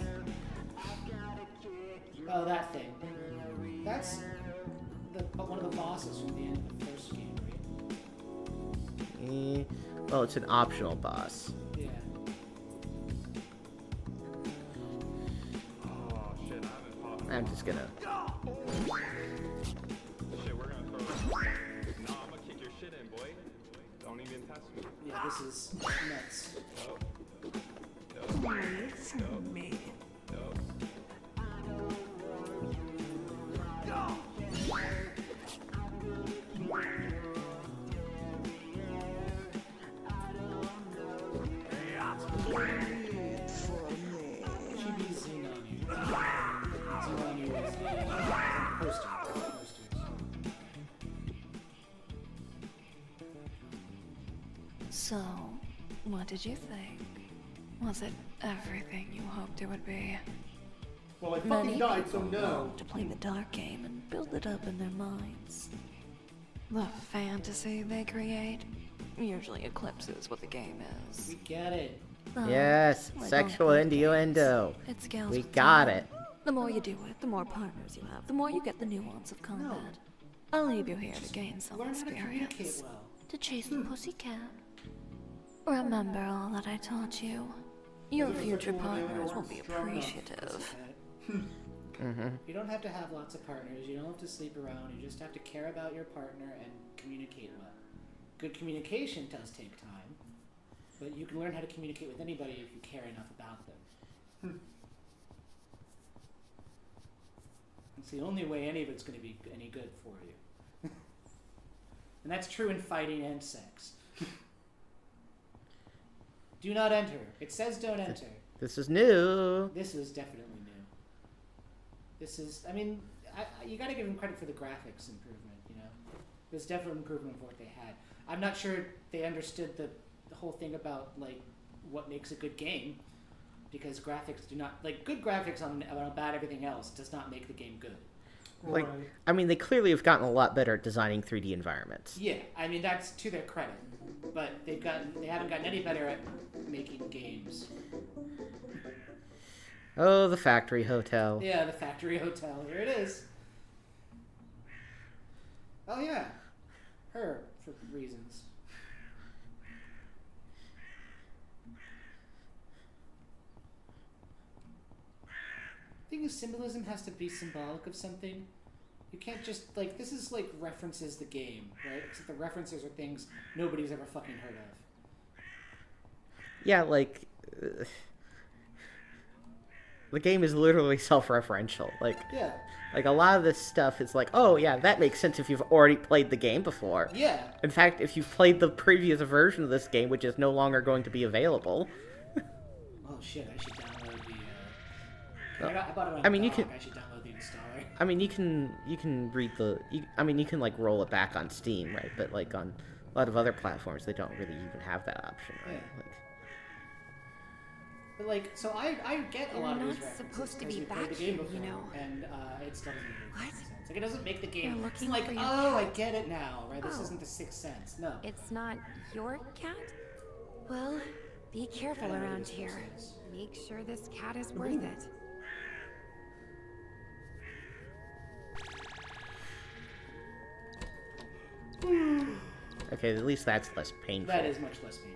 Oh, that thing. That's one of the bosses from the end of the first game, right? Well, it's an optional boss. Yeah. Oh, shit, I haven't fought. I'm just gonna... Shit, we're gonna throw it. Nah, I'm gonna kick your shit in, boy. Don't even touch me. Yeah, this is nuts. Me. Chibi's Zenonu. Zenonu is the poster. So, what did you think? Was it everything you hoped it would be? Well, I Many fucking died, so people no. love to play the dark game and build it up in their minds. The fantasy they create usually eclipses what the game is. We get it. Yes, like sexual all good innuendo. games, it scales We with got time. it. The more you do it, the more partners you have, the more you get the nuance of combat. I'll leave you here to gain some Learn how to communicate experience. well. To chase the pussycat. Remember all that I taught you. Your future partners will be appreciative. You don't have to have lots of partners. You don't have to sleep around. You just have to care about your partner and communicate well. Good communication does take time, but you can learn how to communicate with anybody if you care enough about them. It's the only way any of it's going to be any good for you. And that's true in fighting and sex. Do not enter. It says don't enter. This is new. This is definitely new. This is, I mean, you gotta give them credit for the graphics improvement, you know? There's definitely improvement of what they had. I'm not sure they understood the whole thing about, like, what makes a good game, because graphics do not, like, good graphics on about everything else does not make the game good. Like, Right. I mean, they clearly have gotten a lot better at designing 3D environments. Yeah, I mean, that's to their credit, but they haven't gotten any better at making games. Oh, the factory hotel. Yeah, the factory hotel. Here it is. Oh yeah, her for reasons. Thing is, symbolism has to be symbolic of something. You can't just, like, this is like references the game, right? Except the references are things nobody's ever fucking heard of. Yeah, like... the game is literally self-referential. Like, Yeah. like a lot of this stuff is like, oh yeah, that makes sense if you've already played the game before. Yeah. In fact, if you've played the previous version of this game, which is no longer going to be available. Oh shit, I should download the I bought it on I mean, you dock. can- I should download the installer. I mean, you can read the. You can like roll it back on Steam, right? But like on a lot of other platforms, they don't really even have that option, right? Yeah. Like, But like, so I get a You're lot of not these references supposed to because be we played back the game here, before, you know. and it still doesn't make What? sense. Like, it doesn't make the You're game. looking It's like, for your oh, I cat. get it now, right? This Oh. isn't the Sixth Sense. No. It's not your cat? Well, be careful I don't know who around this here. person is. Make sure this cat is worth it. okay, at least that's less painful. That is much less painful.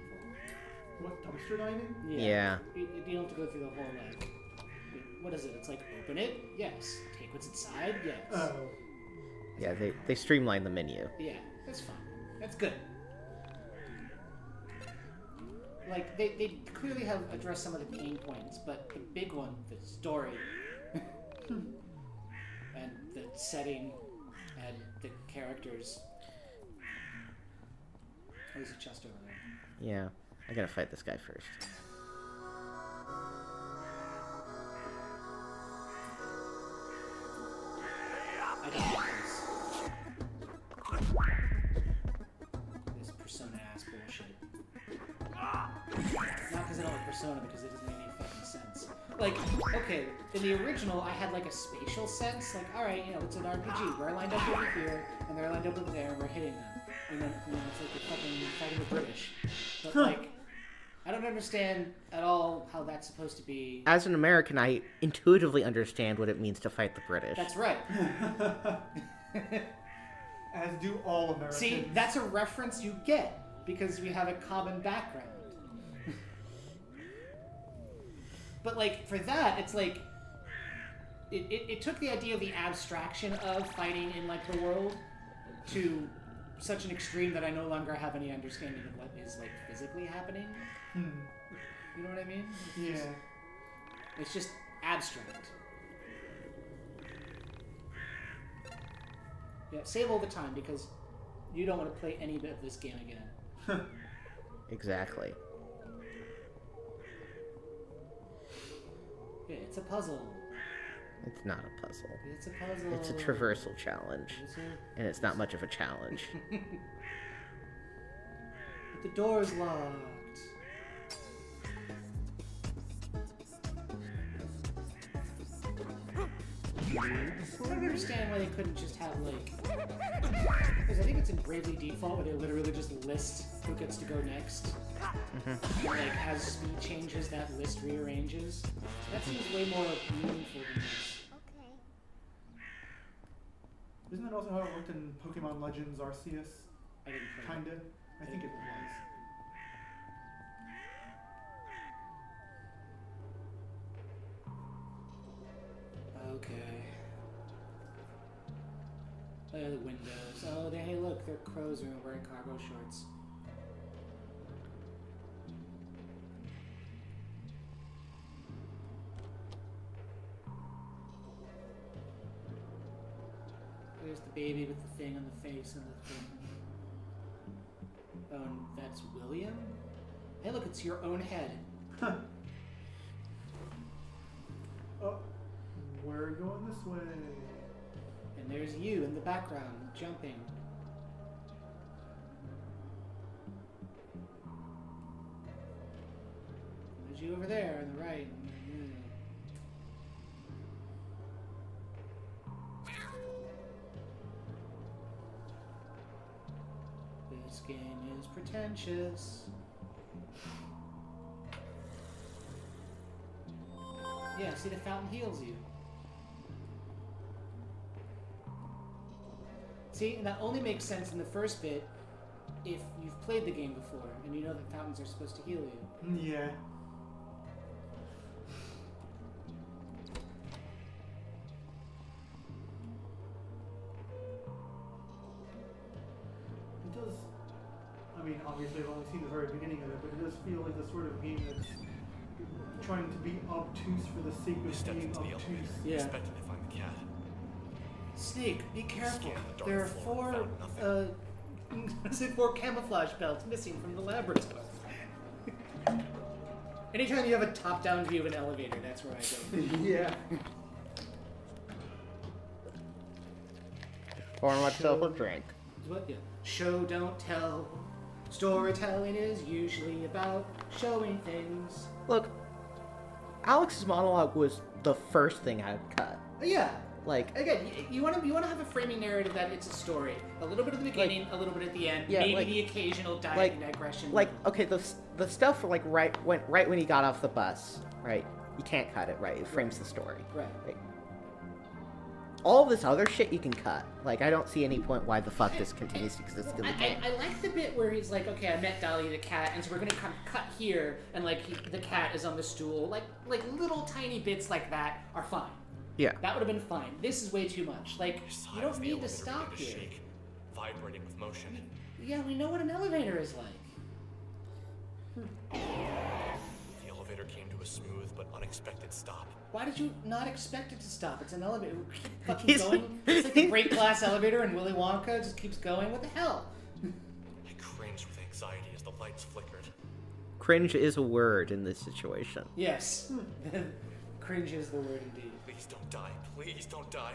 What, dumpster diving? Yeah. You don't have to go through the whole like. What is it? It's like open it. Yes. Take what's inside. Yes. Oh. Yeah, they streamline the menu. Yeah, that's fine. That's good. Like, they clearly have addressed some of the pain points, but the big one, the story, and the setting, and the characters. Oh, there's a chest over there. Yeah, I gotta fight this guy first. I don't like this Persona ass bullshit. Not because I don't like Persona, because it doesn't make any fucking sense. Like, okay, in the original, I had like a spatial sense. Like, alright, you know, it's an RPG. We're lined up over here, and they're lined up over there, and we're hitting them. And then, you know, it's like we're fucking fighting the British. But, like, I don't understand at all how that's supposed to be. As an American, I intuitively understand what it means to fight the British. That's right. As do all Americans. See, that's a reference you get because we have a common background. But like for that, it's like it took the idea of the abstraction of fighting in like the world to such an extreme that I no longer have any understanding of what is like physically happening. You know what I mean? It's just abstract. Yeah, save all the time because you don't want to play any bit of this game again. Exactly. Yeah, it's a puzzle. It's not a puzzle. It's a puzzle. It's a traversal challenge. It's a- And it's not much of a challenge. But the door's locked. I don't understand why they couldn't just have like. Because I think it's in Bravely Default where they literally just list who gets to go next. And, like as speed changes, that list rearranges. That seems way more meaningful than this. Isn't that also how it worked in Pokemon Legends Arceus? I didn't play it. Kinda. I think it was. Okay. Look at the windows. Oh, hey, look, they're crows who are wearing cargo shorts. There's the baby with the thing on the face and the thing. Oh, and that's William? Hey, look, it's your own head. Oh, we're going this way. And there's you in the background, jumping. There's you over there on the right. This game is pretentious. Yeah, see, the fountain heals you. See, and that only makes sense in the first bit if you've played the game before and you know that fountains are supposed to heal you. Yeah. It does. I mean, obviously, I've only seen the very beginning of it, but it does feel like the sort of game that's trying to be obtuse for the sake of being obtuse. Yeah. Expecting to find the cat. Snake, be careful. Scanned the dark There are floor and four, found nothing. four camouflage belts missing from the laboratory. Anytime you have a top-down view of an elevator, that's where I go. Yeah. Pour myself a drink. What? Yeah. Show, don't tell. Storytelling is usually about showing things. Look, Alex's monologue was the first thing I cut. Yeah. Like, again, you want to have a framing narrative that it's a story. A little bit at the beginning, a little bit at the end. Yeah, maybe like- the occasional digression. like okay, the stuff like right when he got off the bus, right? You can't cut it, right? It frames the story. Right. All this other shit you can cut. Like, I don't see any point why the fuck this continues to exist in the game. I like the bit where he's like, okay, I met Dolly the cat, and so we're gonna cut here, and like the cat is on the stool. Like little tiny bits like that are fine. Yeah. That would have been fine. This is way too much. Like, you don't need to stop here. Shake, vibrating with motion. Yeah, we know what an elevator is like. The elevator came to a smooth but unexpected stop. Why did you not expect it to stop? It's an elevator. Keep fucking going. It's like a great glass elevator, and Willy Wonka just keeps going. What the hell? I cringed with anxiety as the lights flickered. Cringe is a word in this situation. Yes. Cringe is the word indeed. Please don't die. Please don't die.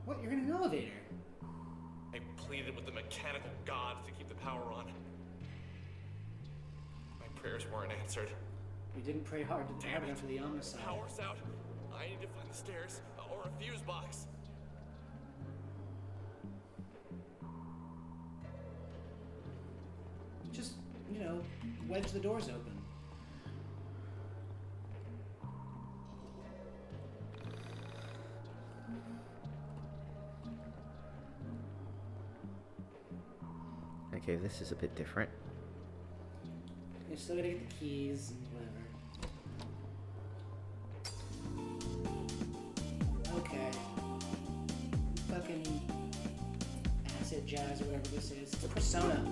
What? You're in an elevator. I pleaded with the mechanical gods to keep the power on. My prayers weren't answered. We didn't pray hard enough for the Omnicide. Power's out. I need to find the stairs or a fuse box. Just, wedge the doors open. Okay, this is a bit different. You're still gonna get the keys and whatever. Okay. Fucking acid jazz or whatever this is. It's a Persona.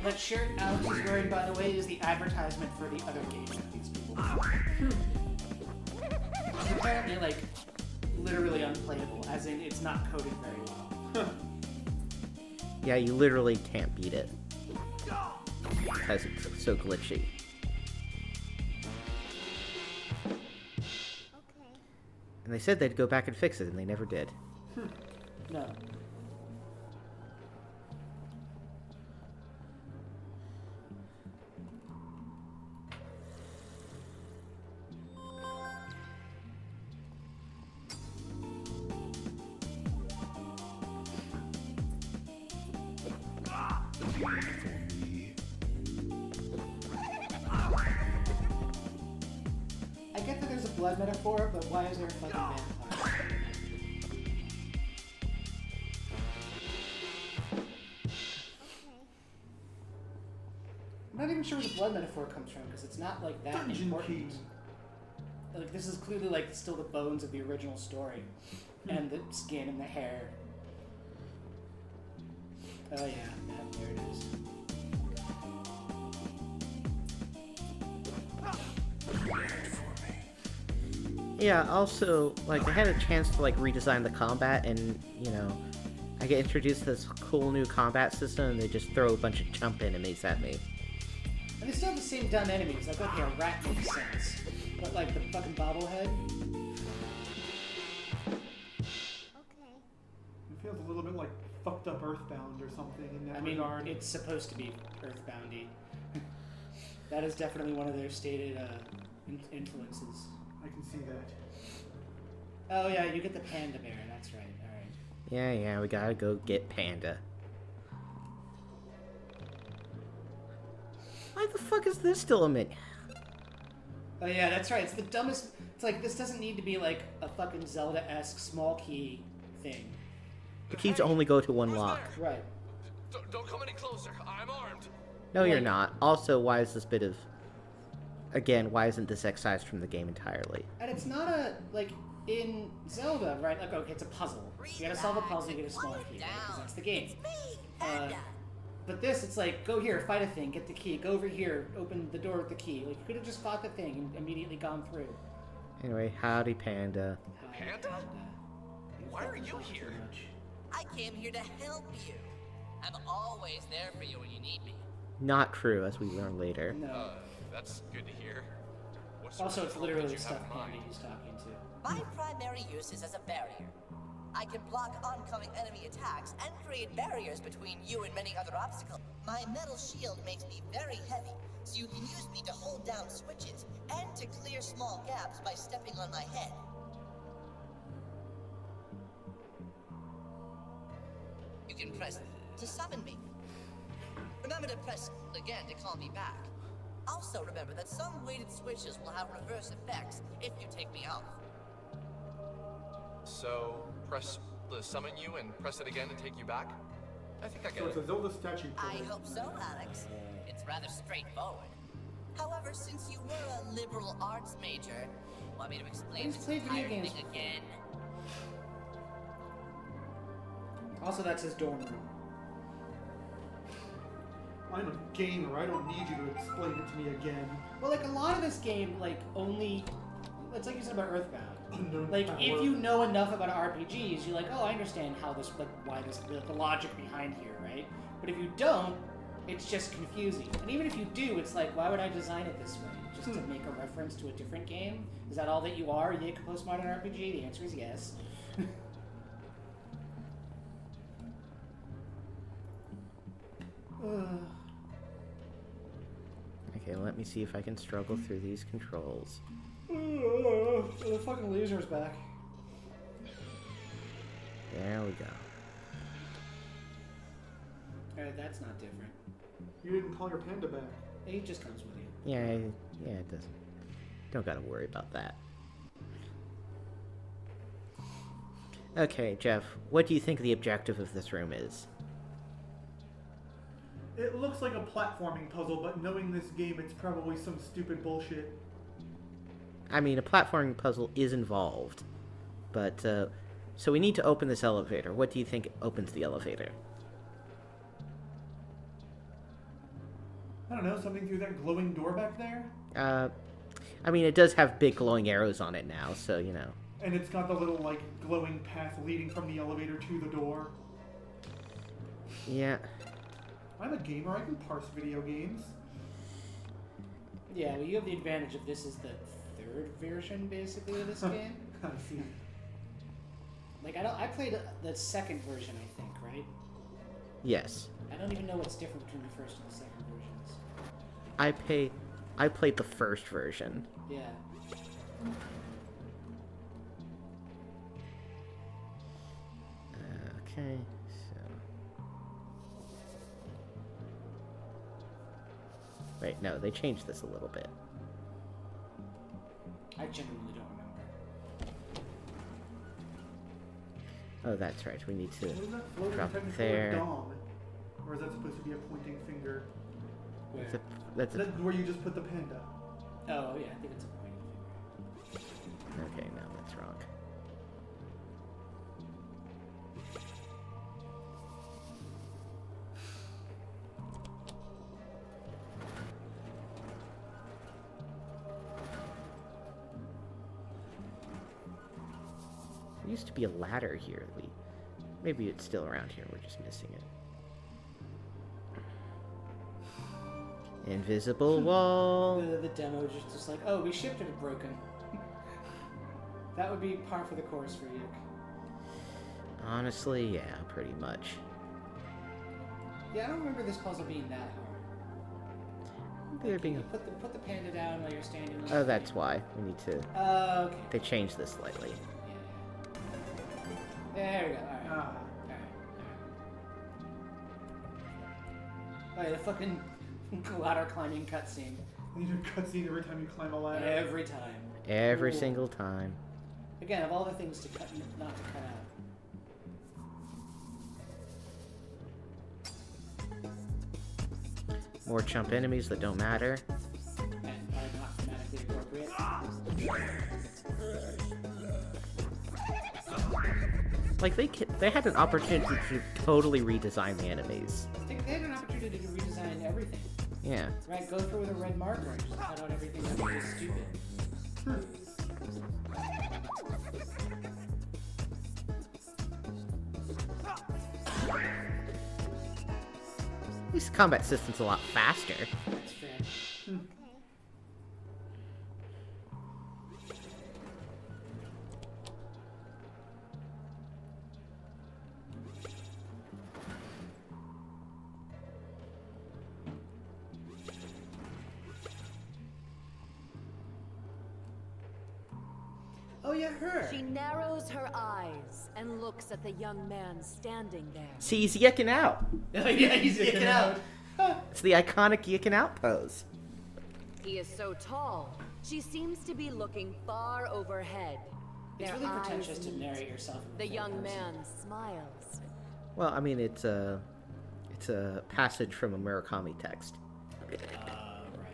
That shirt Alex is wearing, by the way, is the advertisement for the other game that these people play. It's apparently, like, literally unplayable, as in it's not coded very well. Yeah, you literally can't beat it. Because it's so glitchy. And they said they'd go back and fix it, and they never did. No. I get that there's a blood metaphor, but why is there a fucking vampire? I'm not even sure where the blood metaphor comes from, because it's not like that Dungeon important. key. Like, this is clearly like still the bones of the original story, and the skin and the hair. Oh yeah, there it is. Yeah, also, like, I had a chance to, like, redesign the combat, and, I get introduced to this cool new combat system, and they just throw a bunch of chump enemies at me. And they still have the same dumb enemies. Like, okay, a rat makes sense. But, like, the fucking bobblehead? It feels a little bit like fucked up Earthbound or something in that I mean, regard. it's supposed to be Earthboundy. That is definitely one of their stated influences. I can see that. Oh yeah, you get the panda bear, that's right, alright. Yeah, we gotta go get Panda. Why the fuck is this still a menu? Oh yeah, that's right, it's the dumbest... It's like, this doesn't need to be like a fucking Zelda-esque small key thing. The keys only go to one lock. Right. Don't come any closer. I'm armed. No, you're not. Also, why is this bit of... Again, why isn't this excised from the game entirely? And it's not a, like, in Zelda, right? Like, okay, it's a puzzle. You gotta solve a puzzle, you get a small key, right? Because that's the game. But this, it's like, go here, fight a thing, get the key. Go over here, open the door with the key. Like, you could have just fought the thing and immediately gone through. Anyway, howdy, Panda. Panda? Why are you here? I came here to help you. I'm always there for you when you need me. Not true, as we learn later. No. That's good to hear. What Also, sort it's of literally help the did you have stuffed in mind? panda he's talking to. My primary use is as a barrier. I can block oncoming enemy attacks and create barriers between you and many other obstacles. My metal shield makes me very heavy, so you can use me to hold down switches and to clear small gaps by stepping on my head. You can press to summon me. Remember to press again to call me back. Also remember that some weighted switches will have reverse effects if you take me out. So, press the summon you and press it again to take you back? I think I get So it's it. a Zelda statue. I hope so, Alex. It's rather straightforward. However, since you were a liberal arts major, want me to explain He's this played video entire games thing again? Also, that's his dorm room. I'm a gamer. I don't need you to explain it to me again. Well, like, a lot of this game, like, only... It's like you said about Earthbound. Unknown Like, power. if you know enough about RPGs, you're like, oh, I understand how this, like, why this, the logic behind here, right? But if you don't, it's just confusing. And even if you do, it's like, why would I design it this way? Just to make a reference to a different game? Is that all that you are, Yiiking Postmodern RPG? The answer is yes. Okay, let me see if I can struggle through these controls. The fucking loser's back. There we go. Alright, that's not different. You didn't call your panda back. He just comes with you. Yeah, it doesn't. Don't gotta worry about that. Okay, Jeff, what do you think the objective of this room is? It looks like a platforming puzzle, but knowing this game, it's probably some stupid bullshit. I mean, a platforming puzzle is involved, but, so we need to open this elevator. What do you think opens the elevator? I don't know, something through that glowing door back there? I mean, it does have big glowing arrows on it now, so, you know. And it's got the little, like, glowing path leading from the elevator to the door. Yeah. I'm a gamer, I can parse video games. Yeah, well, you have the advantage of this is the third version, basically, of this game. I see. Like, I played the second version, I think, right? Yes. I don't even know what's different between the first and the second versions. I played the first version. Yeah. Okay, so... Wait, no, they changed this a little bit. I genuinely don't remember. Oh, that's right, we need to Isn't that floating drop it technically there. a dong? Or is that supposed to be a pointing finger? Where? That's a... That's where you just put the panda. Oh, yeah, I think it's a pointing finger. Okay, no, that's wrong. There used to be a ladder here. Maybe it's still around here. We're just missing it. Invisible wall. The demo just like, oh, we shipped it broken. That would be par for the course for you. Honestly, yeah, pretty much. Yeah, I don't remember this puzzle being that hard. They're being... You put the panda down while you're standing. Oh, that's why we need to. Okay. They changed this slightly. There we go. All right. Ah. All right. The fucking ladder climbing cutscene. You need a cutscene every time you climb a ladder. Every time. Every Cool. single time. Again, of all the things to cut, not to cut out. More chump enemies that don't matter. And are not thematically appropriate. Like, they had an opportunity to totally redesign the enemies. They had an opportunity Yeah. Right, go through with a red marker and just cut out everything that was just stupid. At least the combat system's a lot faster. That's fair. Oh yeah, her. She narrows her eyes and looks at the young man standing there. See, he's yicking out. Oh yeah, he's yicking out. It's the iconic yicking out pose. He is so tall, she seems to be looking far overhead. It's Their really eyes pretentious to meet. narrate yourself. In The third young person. man smiles. Well, I mean, it's a passage from a Murakami text. Right.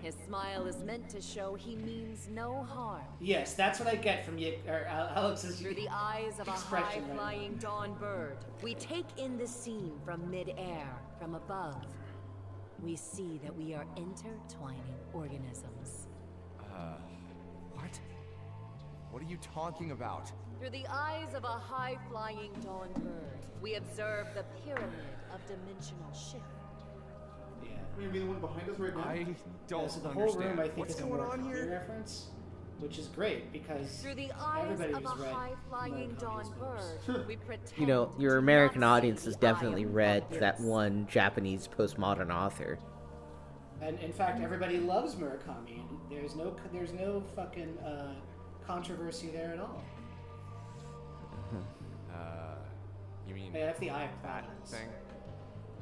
His smile is meant to show he means no harm. Yes, that's what I get from Alex's Through the eyes of a expression right high-flying dawn bird, we take in the scene from mid-air, from above. We see that we are intertwining organisms. What? What are you talking about? Through the eyes of a high-flying dawn bird, we observe the pyramid of dimensional shift. Yeah. Maybe the one behind us right now. I don't So the understand. whole room, I think, What's is a going on Murakami here? reference, which is great because Through the eyes everybody of a who's read high-flying dawn Murakami's bird, we pretend You know, your to American not audience see has the eye definitely of read Providence. that one Japanese postmodern author. And in fact, everybody loves Murakami, and there's no fucking controversy there at all. You mean Yeah, that's the Eye of that Providence. thing?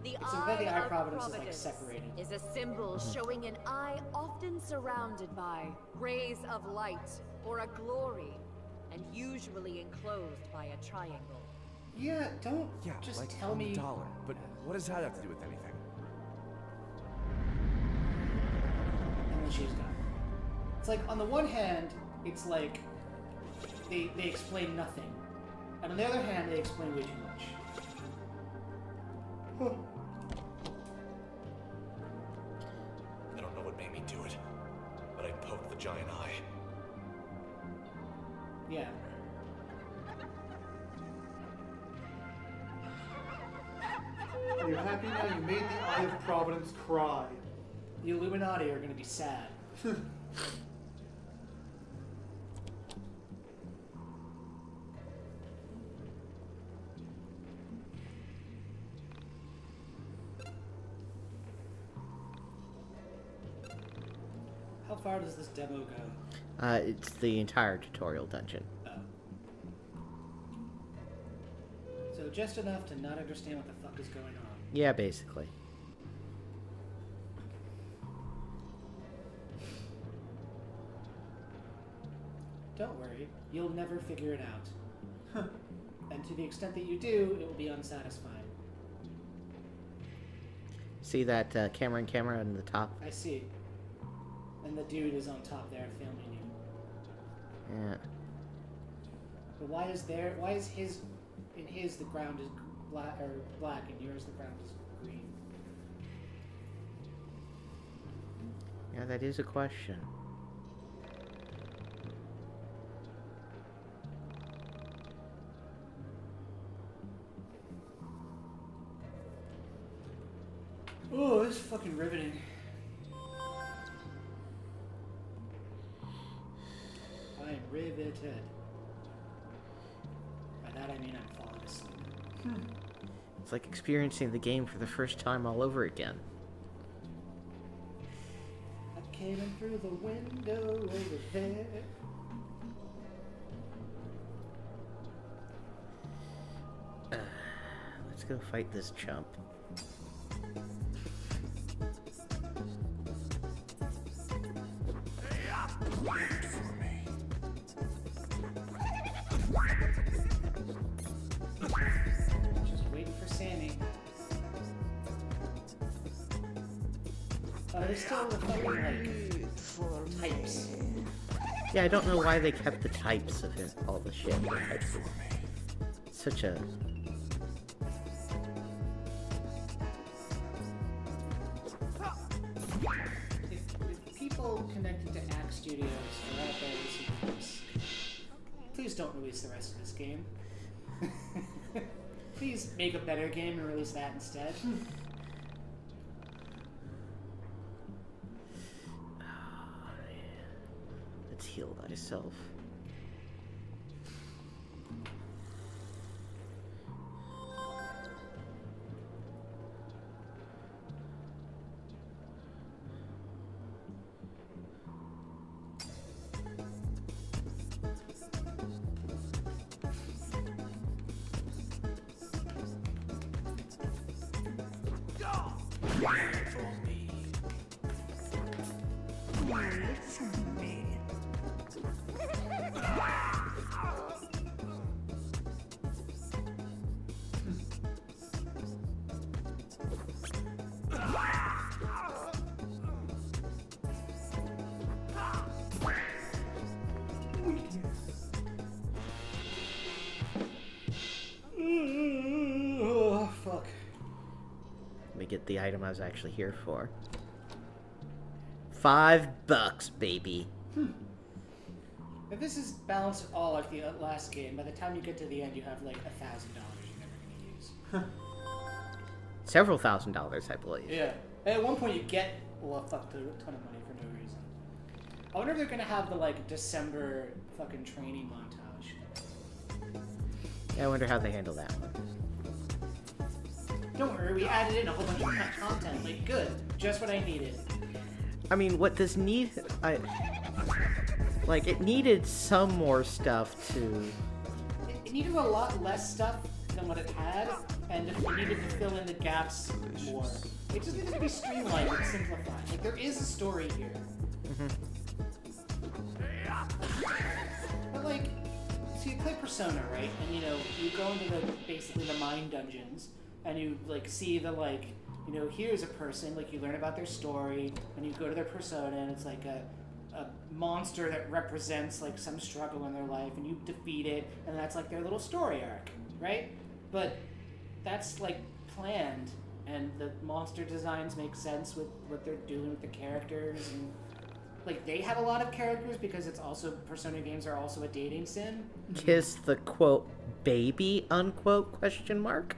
The It's that the Eye of of Providence Providence is like separated. is a symbol showing an eye often surrounded by rays of light or a glory, and usually enclosed by a triangle. Yeah, don't Yeah, just like tell on me. the dollar. But what does that have to do with anything? And then she's gone. It's like on the one hand, it's like they explain nothing, and on the other hand, they explain way too much. I don't know what made me do it, but I poked the giant eye. Yeah. Are you happy now? You made the Eye of Providence cry. The Illuminati are going to be sad. How far does this demo go? It's the entire tutorial dungeon. Oh. So just enough to not understand what the fuck is going on. Yeah, basically. Don't worry, you'll never figure it out. And to the extent that you do, it will be unsatisfying. See that camera on the top? I see. And the dude is on top there filming you. Yeah. But why is the ground is black and yours the ground is green? Yeah, that is a question. Oh, this is fucking riveting. I am riveted. By that I mean I'm falling asleep. It's like experiencing the game for the first time all over again. I came in through the window over there. Let's go fight this chump. Just waiting for Sammy. There's still the fucking, like, types. Yeah, I don't know why they kept the types of it, all the shit. The types. Such a... Studios are out there listening to this. Please don't release the rest of this game. Please make a better game and release that instead. Let's heal thyself. Oh, fuck. Let me get the item I was actually here for. $5, baby. If this is balanced at all like the last game, by the time you get to the end, you have like $1,000 you're never gonna use. Several $1,000s, I believe. Yeah. And at one point, you get a fuck ton of money for no reason. I wonder if they're gonna have the like December fucking training montage. Yeah, I wonder how they handle that one. Don't worry, we added in a whole bunch of content. Like, good, just what I needed. I mean, what does need... Like, it needed some more stuff to... It needed a lot less stuff than what it had, and it needed to fill in the gaps more. It just needed to be streamlined and simplified. Like, there is a story here. But, like, so you play Persona, right? And, you know, you go into basically the mind dungeons, and you, like, see the, like, you know, here's a person, like, you learn about their story, and you go to their persona, and it's like a monster that represents, like, some struggle in their life, and you defeat it, and that's, like, their little story arc, right? But that's, like, planned, and the monster designs make sense with what they're doing with the characters, and, like, they have a lot of characters because it's also, Persona games are also a dating sim. Kiss the, quote, baby, unquote, question mark?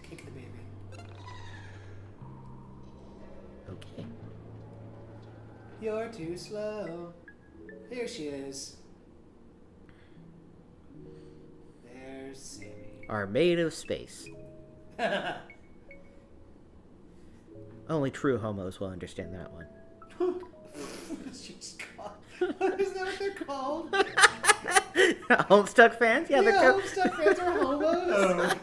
Kick the baby. Okay. You're too slow. Here she is. There's Sammy. Are made of space. Only true homos will understand that one. What is she called? Is that what they're called? Homestuck fans? Yeah, they're Homestuck fans are homos.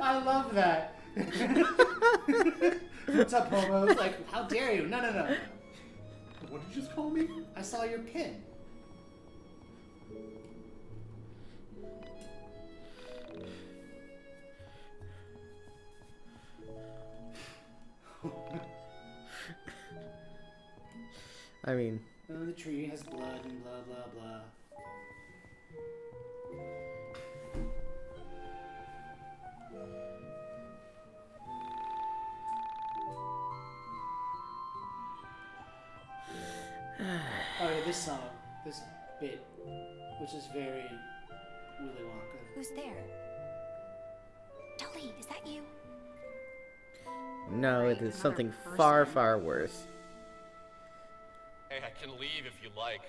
I love that. What's up, homos? Like, how dare you? No. What did you just call me? I saw your pin. I mean... Oh, the tree has blood and blah, blah, blah. Oh, yeah, this song, this bit, which is very Willy Wonka. Who's there? Dolly, is that you? No, it is something far, far worse. Hey, I can leave if you like.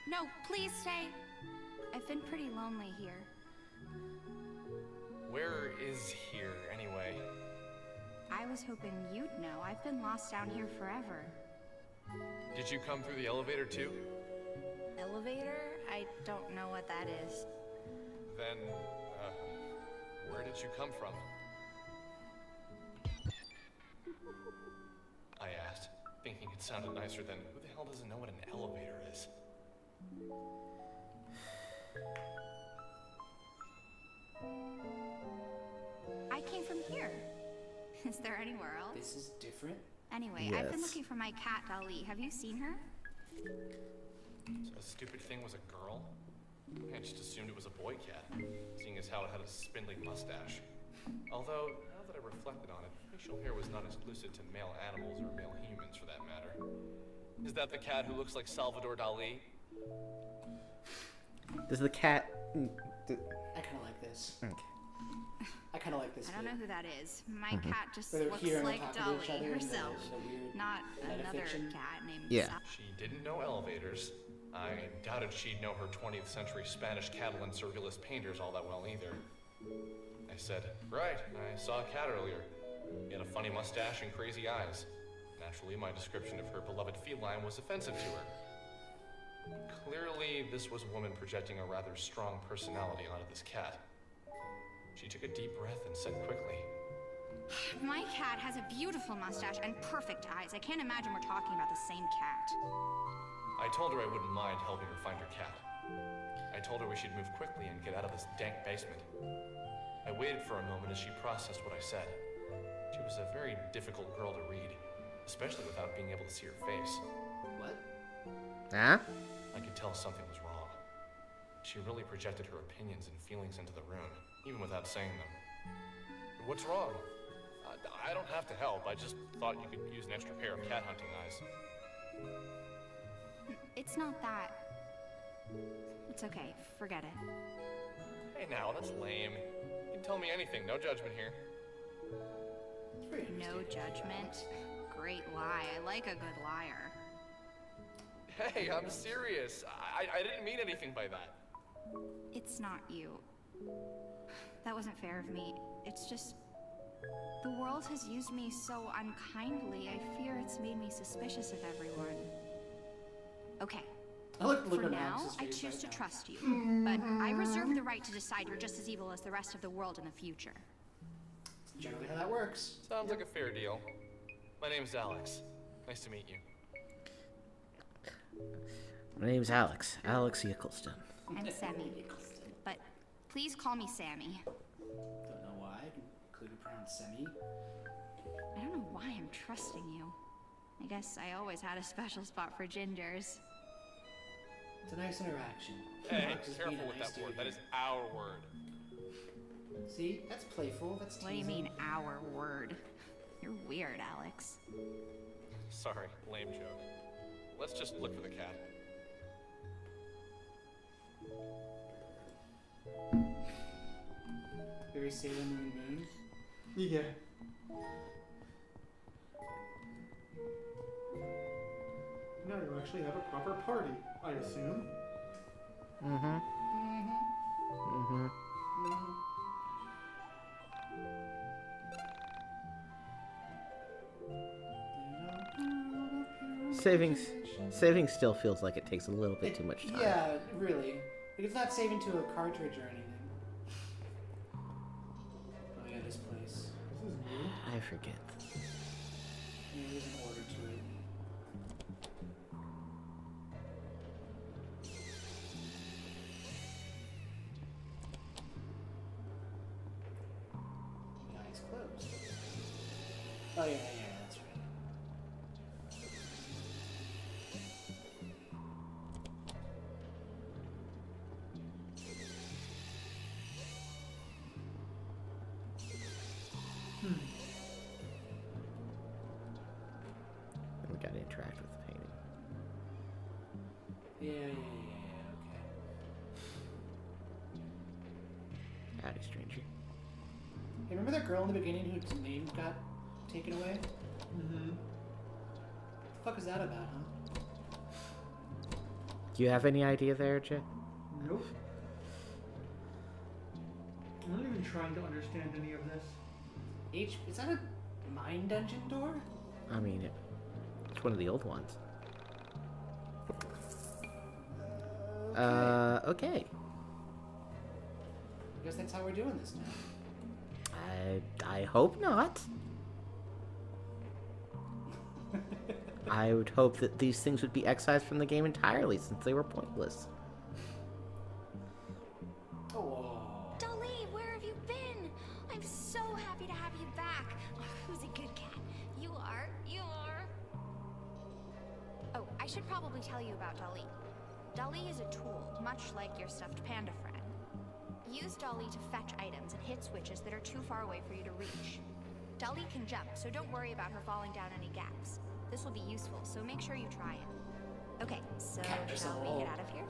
No, please stay. I've been pretty lonely here. Where is here, anyway? I was hoping you'd know. I've been lost down here forever. Did you come through the elevator too? Elevator? I don't know what that is. Then, where did you come from? I asked, thinking it sounded nicer than, who the hell doesn't know what an elevator is? I came from here. Is there anywhere else? This is different? Anyway, I've been looking for my cat, Dolly. Have you seen her? So the stupid thing was a girl? I just assumed it was a boy cat, seeing as how it had a spindly mustache. Although, now that I reflected on it, facial hair was not exclusive to male animals or male humans for that matter. Is that the cat who looks like Salvador Dali? Does the cat... I kind of like this. Okay. I kind of like this. I don't know who that is. My cat just Where they're looks here and like talking to each other Dolly in the- herself, in the weird not another metafiction. cat named Yeah. She didn't know elevators. I doubted she'd know her 20th century Spanish Catalan surrealist painters all that well either. I said, right, I saw a cat earlier. He had a funny mustache and crazy eyes. Naturally, my description of her beloved feline was offensive to her. Clearly, this was a woman projecting a rather strong personality onto this cat. She took a deep breath and said quickly, My cat has a beautiful mustache and perfect eyes. I can't imagine we're talking about the same cat. I told her I wouldn't mind helping her find her cat. I told her we should move quickly and get out of this dank basement. I waited for a moment as she processed what I said. She was a very difficult girl to read, especially without being able to see her face. What? Huh? I could tell something was wrong. She really projected her opinions and feelings into the room, even without saying them. What's wrong? I don't have to help. I just thought you could use an extra pair of cat hunting eyes. It's not that. It's okay. Forget it. Hey now, that's lame. You can tell me anything. No judgment here. No judgment. Great lie. I like a good liar. Hey, I'm serious. I didn't mean anything by that. It's not you. That wasn't fair of me. It's just... the world has used me so unkindly, I fear it's made me suspicious of everyone. Okay. For now, I choose to trust you. But I reserve the right to decide you're just as evil as the rest of the world in the future. That's generally how that works. Sounds like a fair deal. My name's Alex. Nice to meet you. My name's Alex. Alex Eccleston. I'm Sammy. But please call me Sammy. Don't know why. Could you pronounce Semi? I don't know why I'm trusting you. I guess I always had a special spot for gingers. It's a nice interaction. Hey, Alex is being careful a with nice that word. dude That here. is our word. See, that's playful. That's teasing. What do you mean, our word? You're weird, Alex. Sorry, lame joke. Let's just look for the cat. Very Sailor Moon. Yeah. Now you actually have a proper party, I assume. Mm-hmm. Mm-hmm. Saving still feels like it takes a little bit too much time. Yeah, really. Like, it's not saving to a cartridge or anything. Oh yeah, this place. This is new. I forget. Yeah, there's an order to it. The eyes closed. Oh yeah, that's right. We gotta interact with the painting. Yeah, okay. Howdy, stranger. Hey, remember that girl in the beginning whose name got taken away? Mm-hmm. What the fuck is that about, huh? Do you have any idea there, Jay? Nope. I'm not even trying to understand any of this. Is that a mine dungeon door? I mean, it's one of the old ones. Okay. I guess that's how we're doing this now. I hope not. I would hope that these things would be excised from the game entirely, since they were pointless. Oh. Dolly, where have you been? I'm so happy to have you back. Who's a good cat? You are. You are. Oh, I should probably tell you about Dolly. Dolly is a tool, much like your stuffed panda friend. Use Dolly to fetch items and hit switches that are too far away for you to reach. Dolly can jump, so don't worry about her falling down any gaps. This will be useful, so make sure you try it. Okay, so shall we get out of here?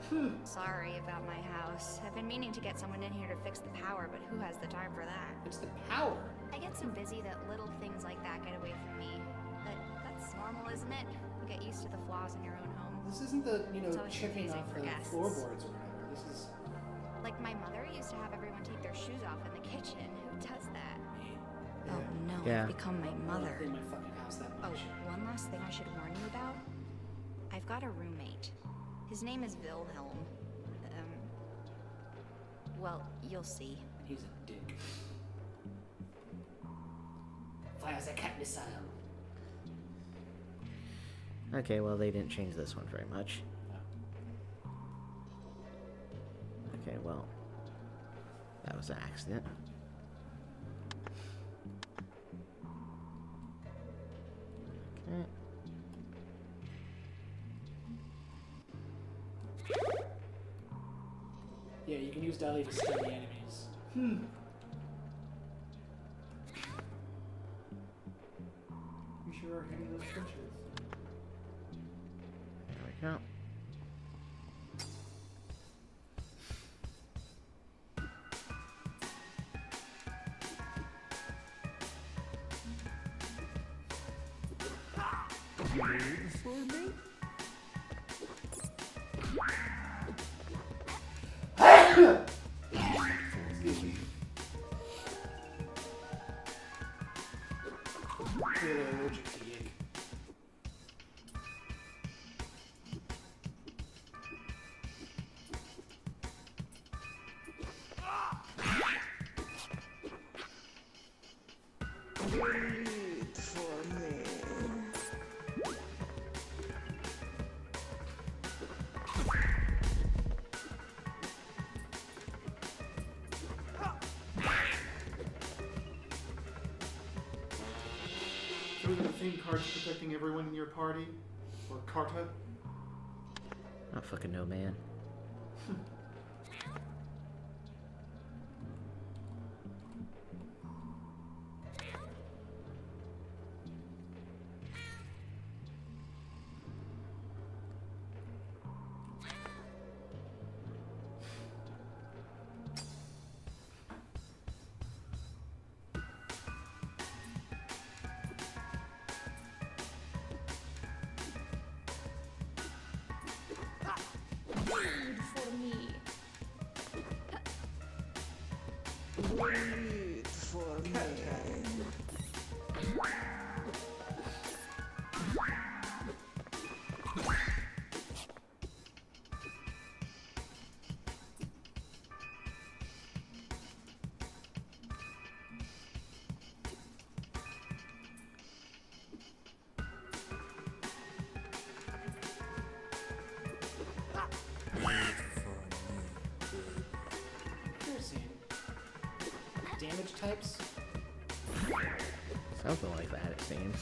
Sorry about my house. I've been meaning to get someone in here to fix the power, but who has the time for that? It's the power. I get so busy that little things like that get away from me. But that's normal, isn't it? You get used to the flaws in your own home. This isn't the, It's always chipping confusing off for the guests. floorboards or whatever. This is... Like my mother used to have everyone take their shoes off in the kitchen. Who does that? Oh no, Yeah. I've become my mother. I don't clean my fucking house that Oh, much. one last thing I should warn you about. I've got a roommate. His name is Wilhelm. Well, you'll see. He's a dick. Fires a cat missile. Okay, well, they didn't change this one very much. Okay, well, that was an accident. Okay. Yeah, you can use Dolly to stun the enemies. You sure are hitting those switches. There we go. Wait for me? Clearly allergic to Yiiking. Wait for me. So are the theme cards protecting everyone in your party? Or Carta? I don't fucking know, man. Wait for me. Wait for me. Interesting. Damage types? Something like that, it seems.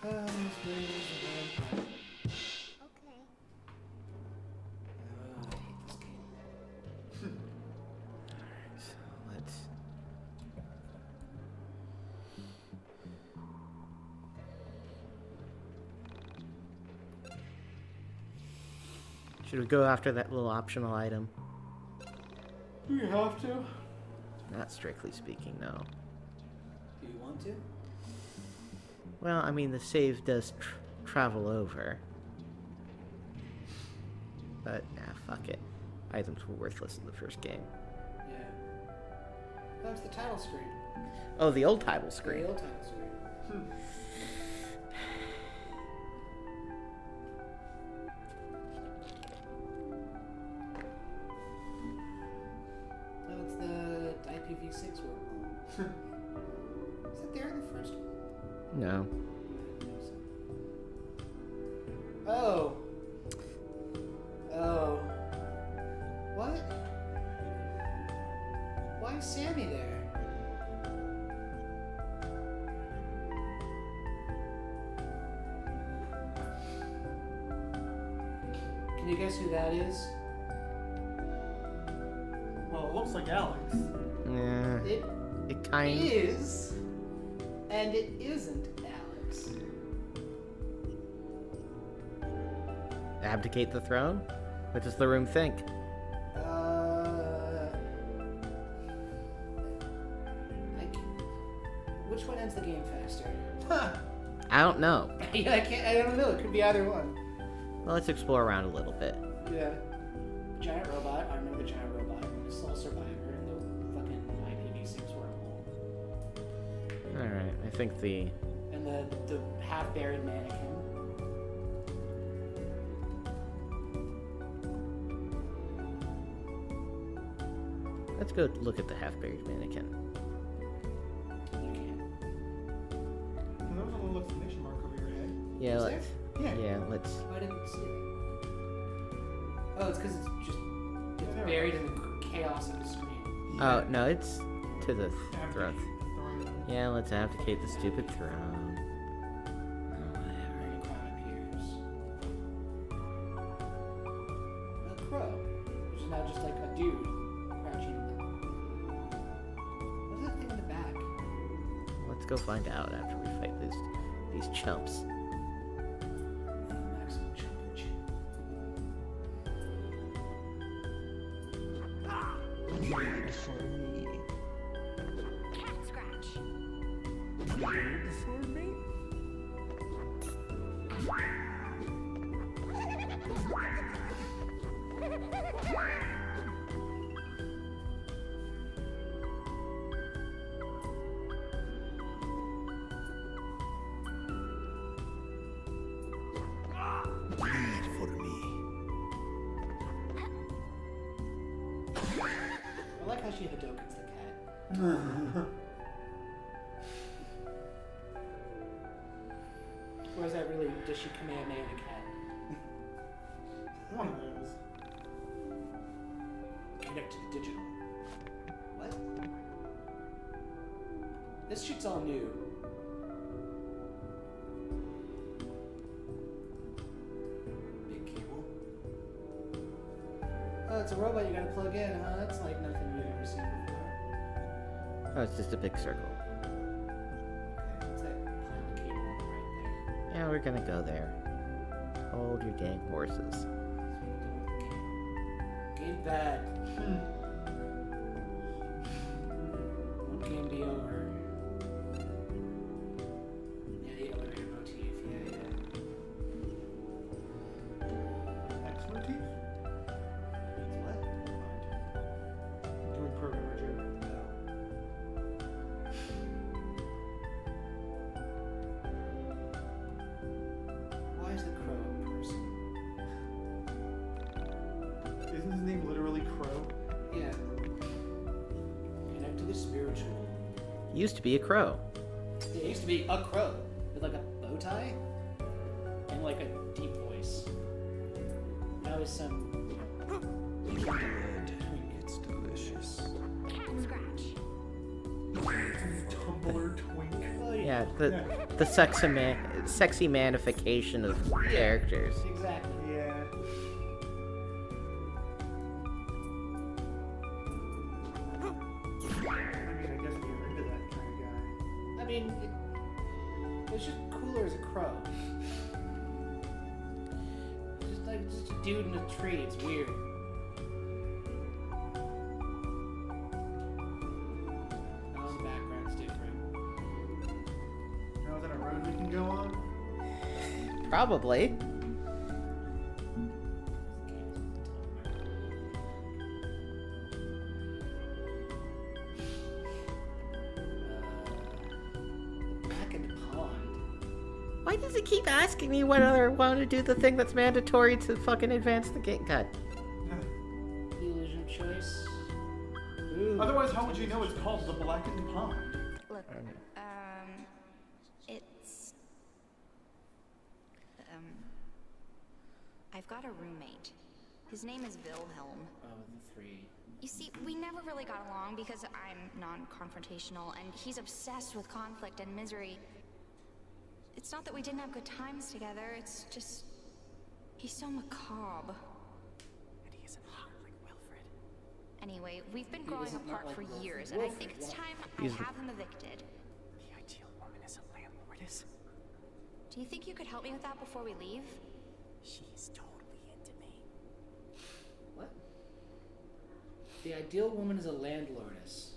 Okay. So let's... Should we go after that little optional item? Do you have to? Not strictly speaking, no. Do you want to? Well, I mean, the save does travel over. But, nah, fuck it. Items were worthless in the first game. Yeah. That was the title screen. Oh, the old title screen. The old title screen. Oh, it's the IPv6 wormhole. Is it there in the first one? No. Oh. Oh. What? Why is Sammy there? Can you guess who that is? Well, it looks like Alex. Yeah. It kind is, and it isn't Alex. Abdicate the throne? What does the room think? Which one ends the game faster? I don't know. Yeah, I don't know. It could be either one. Well, let's explore around a little bit. Yeah. Giant robot. I remember the giant robot. The sole survivor in the fucking 986 wormhole. Alright, I think the... And the half-buried mannequin. Let's go look at the half-buried mannequin. There was a little exclamation mark over your head. Yeah, Is let's... there? Yeah, let's... I didn't see it. Oh, it's because it's just there buried in the chaos of the screen. Oh, no, it's to the throne. Abdicate the throne. Yeah, let's abdicate the stupid throne. And a crown appears. A crow, which is now just like a dude crouching. What's that thing in the back? Let's go find out after we fight these chumps. Maximum challenge. Wait for me. Cat scratch. Wait for me? Wait for me. I like how she Hadokens the cat. Or is that really, does she Kamehameha the cat? One of those. Connect to the digital. What? This shit's all new. Big cable. Oh, it's a robot you gotta plug in, huh? That's like nothing we've ever seen before. Oh, it's just a big circle. Okay, what's that pile of cable on the right there? Yeah, we're gonna go there. Hold your dang horses. Game bad. Won't game be over? Yeah, the elevator motif. Yeah. X motif? What? Doing programmer joke. Why is the crow a person? Isn't his name literally Crow? Yeah. Connect to the spiritual. Used to be a crow. There used to be a crow with like a bow tie and like a deep voice. Now is some. It's delicious. Cat scratch. Tumblr twink. Oh, Yeah, the sexy manification of characters. Exactly. Yeah. I mean, I guess we're into that kind of guy. I mean, it's just cooler as a crow. Just a dude in a tree. It's weird. Now the background's different. Now is that a road we can go on? Probably. Back in the pond. Why does it keep asking me whether I want to do the thing that's mandatory to fucking advance the game? God. The illusion of choice. Ooh. Otherwise, how would you know it's called the Blackened Pond? Look, it's... I've got a roommate. His name is Wilhelm. Oh, the three. You see, we never really got along because I'm non-confrontational, and he's obsessed with conflict and misery. It's not that we didn't have good times together, it's just... he's so macabre. Anyway, we've been He growing isn't apart like for Wilfred. years, and I Wilfred, think it's yeah. time I He's- have him evicted. The ideal woman is a landlordess. Do you think you could help me with that before we leave? She's totally into me. What? The ideal woman is a landlordess.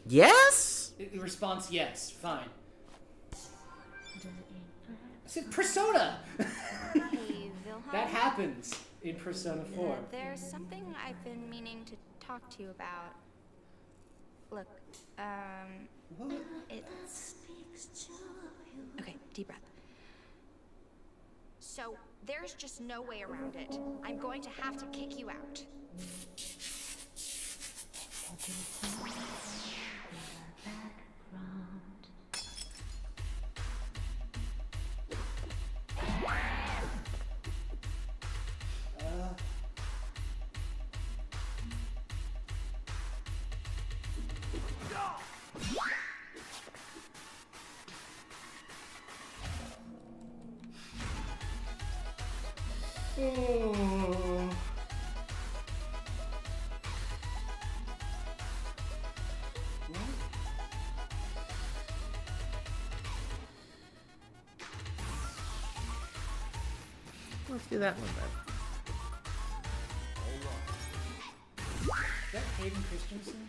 Yes? Response, yes. Fine. I said Persona! Hey, Wilhelm. That happens in Persona 4. There's something I've been meaning to talk to you about. Look, What? it's... Okay, deep breath. So, there's just no way around it. I'm going to have to kick you out. Oh. Let's do that one then. Is that Hayden Christensen?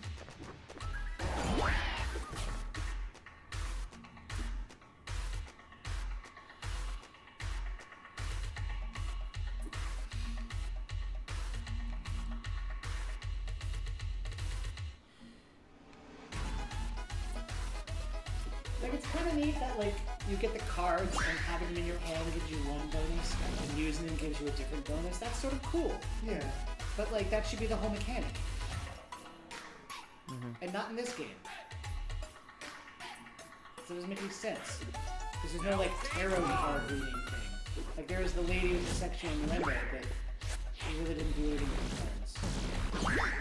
Like, it's kind of neat that, like, you get the cards and having them in your hand gives you one bonus, and using them gives you a different bonus. That's sort of cool. Yeah. But, like, that should be the whole mechanic. And not in this game. So it doesn't make any sense. Because there's no, like, tarot card reading thing. Like, there is the lady with the section in the window, but she really didn't do anything with the cards.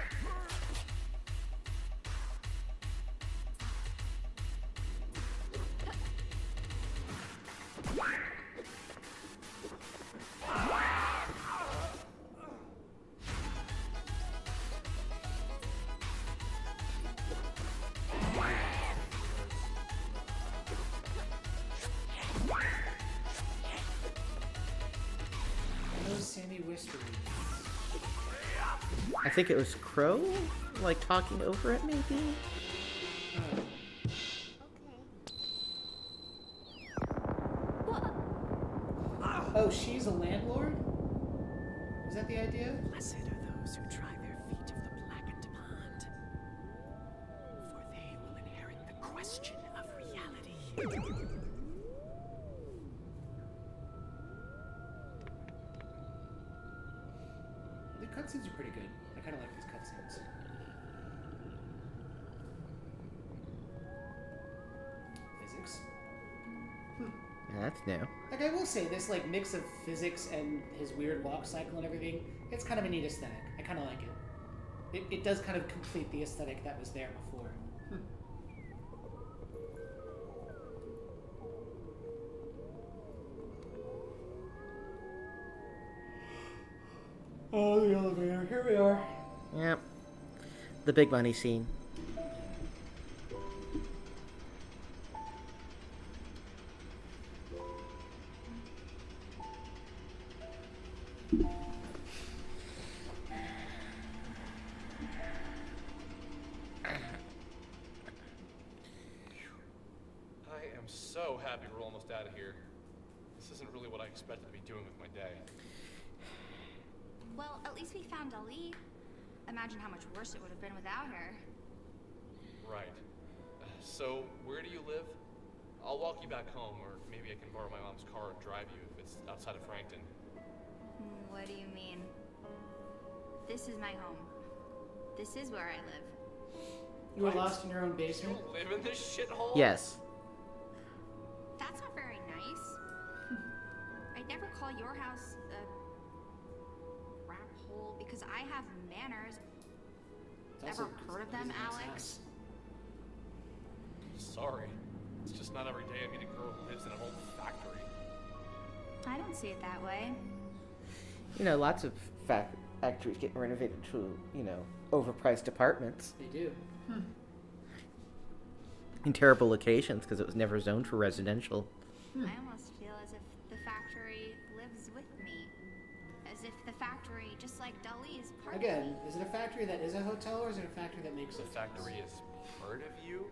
Sandy whispering. I think it was Crow, like talking over it, maybe. Oh, she's a landlord? Is that the idea? Blessed are those who try their feet of the blackened pond, for they will inherit the question of reality. The cutscenes are pretty good. I kind of like these cutscenes. Physics. Yeah, that's new. Like, I will say, this, like, mix of physics and his weird walk cycle and everything, it's kind of a neat aesthetic. I kind of like it. It does kind of complete the aesthetic that was there before. Oh, the elevator. Here we are. Yep. The big money scene. I am so happy we're almost out of here. This isn't really what I expected to be doing with my day. Well, at least we found Ali. Imagine how much worse it would have been without her. Right. So, where do you live? I'll walk you back home, or maybe I can borrow my mom's car and drive you if it's outside of Frankton. What do you mean? This is my home. This is where I live. You were lost in your own basement? You live in this shithole? Yes. That's not very nice. I'd never call your house a rat hole because I have manners. It's Ever also- heard of it is them, a nice Alex? house. Sorry. It's just not every day I meet a girl who lives in an old factory. I don't see it that way. You know, lots of factories get renovated to, you know, overpriced apartments. They do. In terrible locations because it was never zoned for residential. I almost feel as if the factory lives with me. As if the factory, just like Dali, is part of me. Again, is it a factory that is a hotel, or is it a factory that makes The hotels? factory is part of you?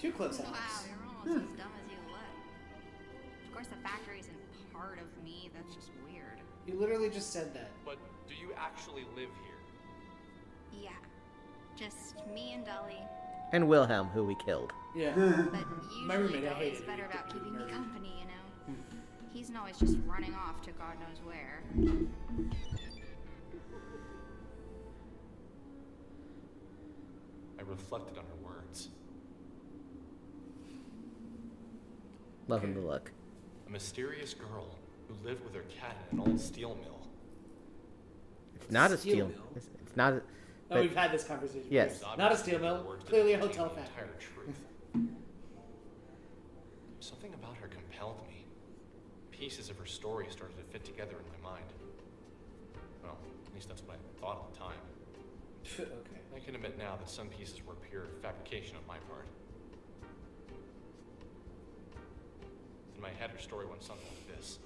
Too close, Wow, Alex. you're almost as dumb as you look. Of course, the factory isn't part of me. That's just weird. You literally just said that. But do you actually live here? Yeah. Just me and Dali. And Wilhelm, who we killed. Yeah. But My usually roommate, I Dali's hated better him. about keeping me company, you know? He's not always just running off to God knows where. I reflected on her words. Loving the look. A mysterious girl who lived with her cat in an old steel mill. It's not a Steel steel. mill? It's not. Oh, we've had this conversation. Yes. Not a steel mill. Words Clearly a didn't hotel contain the factory. entire truth. Something about her compelled me. Pieces of her story started to fit together in my mind. Well, at least that's what I thought at the time. Okay. I can admit now that some pieces were pure fabrication on my part. In my head, her story went something like this.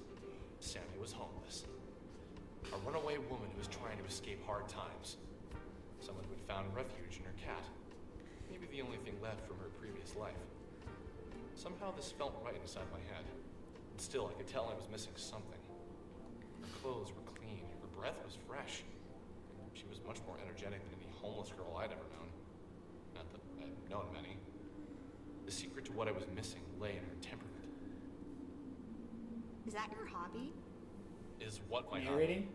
Sammy was homeless. A runaway woman who was trying to escape hard times. Someone who had found refuge in her cat. Maybe the only thing left from her previous life. Somehow this felt right inside my head. But still, I could tell I was missing something. Her clothes were clean. Her breath was fresh. She was much more energetic than any homeless girl I'd ever known. Not that I've known many. The secret to what I was missing lay in her temperament. Is that your hobby? Is what my Narrating?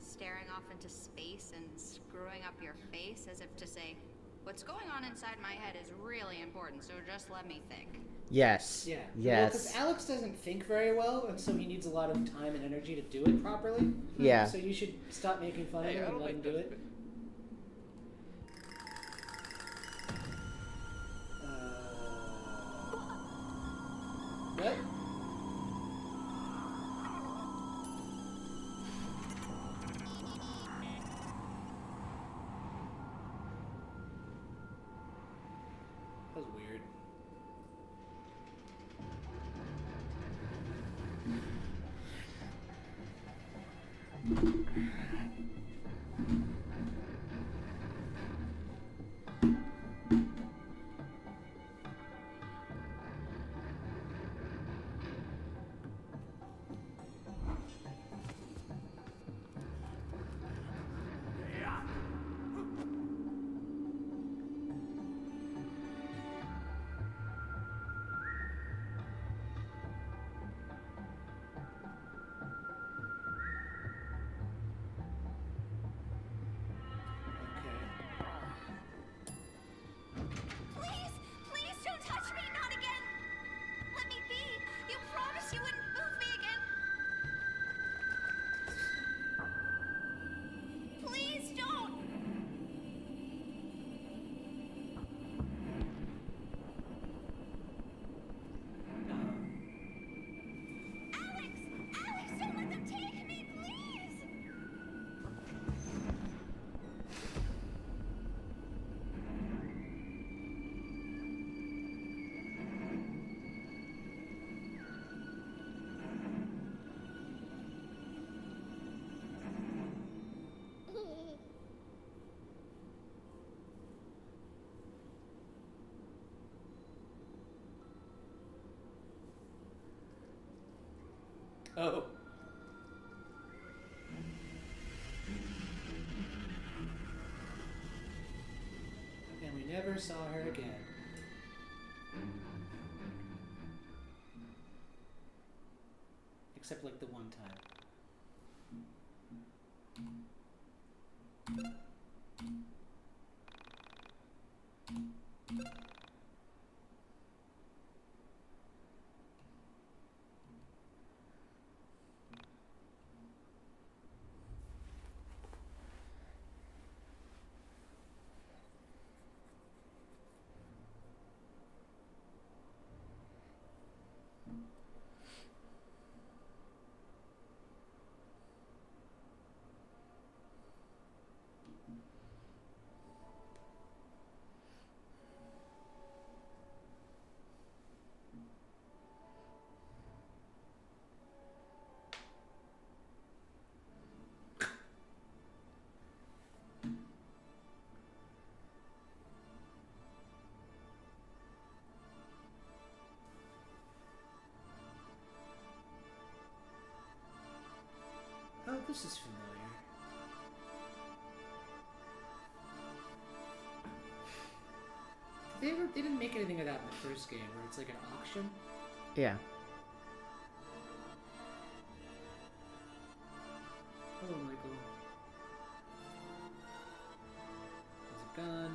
Staring off into space and screwing up your face as if to say, what's going on inside my head is really important, so just let me think. Yes. Yeah. Yes. Because Alex doesn't think very well, and so he needs a lot of time and energy to do it properly. Yeah. So you should stop making fun of him and let him do it. What? That was weird. Please! Please don't touch me! Not again! Let me be! You promised you wouldn't move me again! Please don't! Alex! Alex, don't let them take me, please! Oh. And we never saw her again. Except like the one time. Eclipse is familiar. They didn't make anything of that in the first game, where it's like an auction. Yeah. Hello, Michael. There's a gun.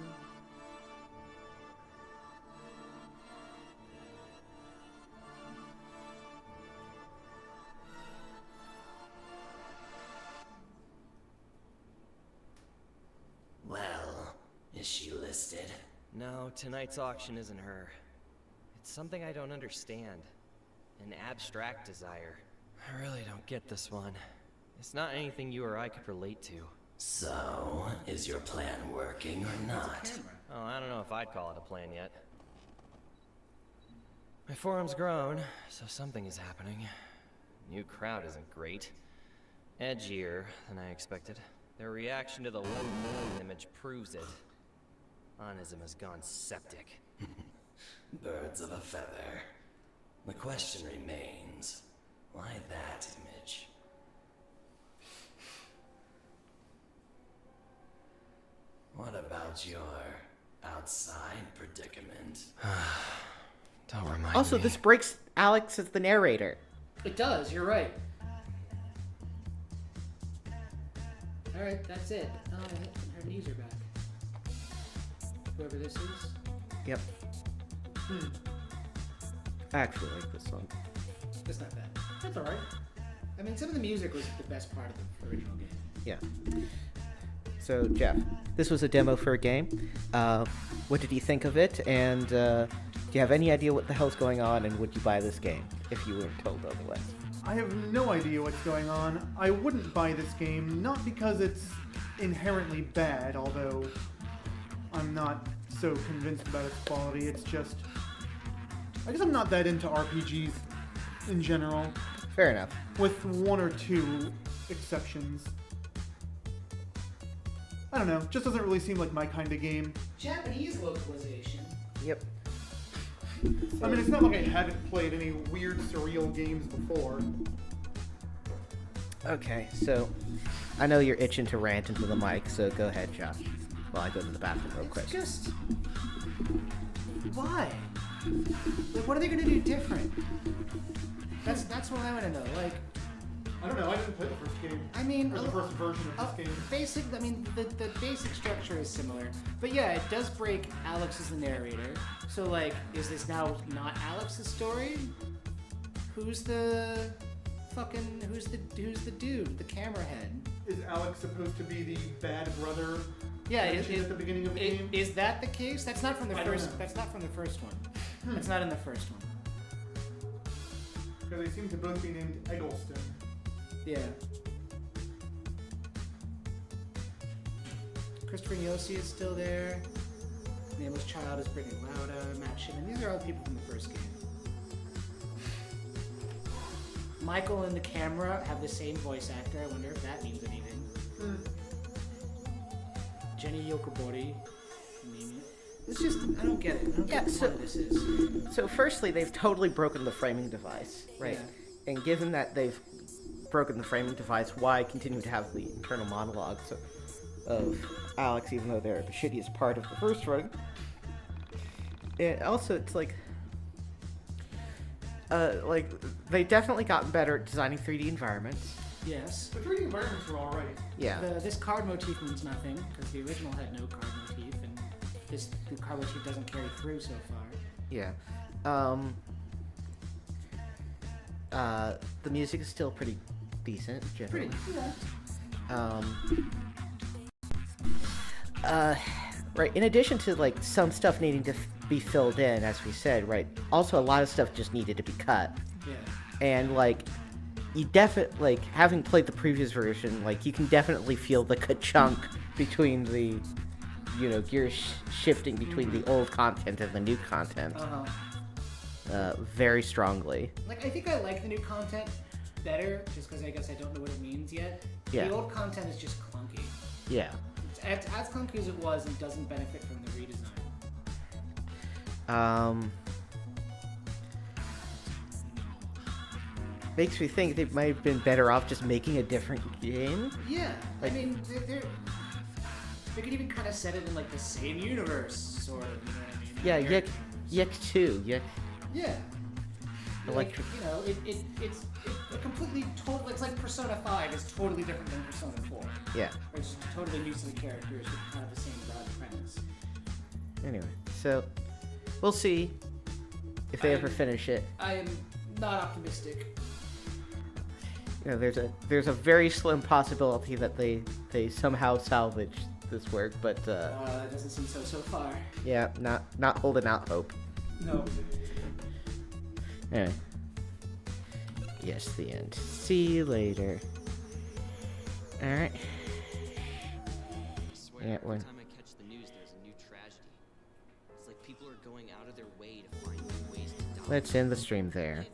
Well, is she listed? No, tonight's auction isn't her. It's something I don't understand. An abstract desire. I really don't get this one. It's not anything you or I could relate to. So, is your plan working or not? Oh, I don't know if I'd call it a plan yet. My forum's grown, so something is happening. New crowd isn't great. Edgier than I expected. Their reaction to the low moon image proves it. Onism has gone septic. Birds of a feather. The question remains, why that image? What about your outside predicament? Don't remind Also, me. this breaks Alex as the narrator. It does, you're right. Alright, that's it. Oh, her knees are back. Whoever this is. Yep. I actually like this song. It's not bad. That's alright. I mean, some of the music was the best part of the original game. Yeah. So, Jeff, this was a demo for a game. What did you think of it? And do you have any idea what the hell's going on? And would you buy this game if you weren't told otherwise? I have no idea what's going on. I wouldn't buy this game, not because it's inherently bad, although I'm not so convinced about its quality. It's just, I guess I'm not that into RPGs in general. Fair enough. With one or two exceptions. I don't know, just doesn't really seem like my kind of game. Japanese localization. Yep. I mean, it's not like I haven't played any weird, surreal games before. Okay, so I know you're itching to rant into the mic, so go ahead, Josh, while I go to the bathroom real quick. It's just... Why? Like, what are they going to do different? That's what I want to know. Like, I don't know, I didn't play the first game. I mean... Or the first version of this game. I mean, the basic structure is similar. But yeah, it does break Alex as the narrator. So, like, is this now not Alex's story? Who's the dude? The camera head? Is Alex supposed to be the bad brother? Yeah, at the beginning of the game? Is that the case? That's not from the I don't first. know. That's not from the first one. That's not in the first one. Because they seem to both be named Eggleston. Yeah. Christopher Yossi is still there. Nameless Child is Brittany Lauda, Matt Shimon. These are all people from the first game. Michael and the camera have the same voice actor. I wonder if that means anything. Jenny Yokobori. It's just, I don't get it. I don't get what this is. So firstly, they've totally broken the framing device, right? Yeah. And given that they've broken the framing device, why continue to have the internal monologues of Alex, even though they're the shittiest part of the first run? And also, it's like they definitely gotten better at designing 3D environments. Yes. The 3D environments were alright. Yeah. This card motif means nothing, because the original had no card motif, and the card motif doesn't carry through so far. Yeah. The music is still pretty decent, generally. Right, in addition to, like, some stuff needing to be filled in, as we said, right, also a lot of stuff just needed to be cut. Yeah. And, like, you definitely, like, having played the previous version, like, you can definitely feel the ka-chunk between the, you know, gears shifting between the old content and the new content. Very strongly. Like, I think I like the new content better, just because I guess I don't know what it means yet. Yeah. The old content is just clunky. Yeah. It's as clunky as it was and doesn't benefit from the redesign. makes me think they might have been better off just making a different game. Yeah, Like- I mean, they could even kind of set it in like the same universe, sort of. You know what I mean? Yeah, They're- Yick 2, Yick. Yeah. Electric. Like, you know, it's a completely total. It's like Persona 5 is totally different than Persona 4. Yeah. It's totally new to the characters with kind of the same broad premise. Anyway, so we'll see if they ever finish it. I am not optimistic. You know, there's a very slim possibility that they somehow salvage this work, but That doesn't seem so far. yeah, not holding out hope. No. Anyway. Yes, the end. See you later. Alright. I swear, Yeah, every when- time I catch the news, there's a new tragedy. It's like people are going out of their way to find new ways to die. Let's end the stream there. Can't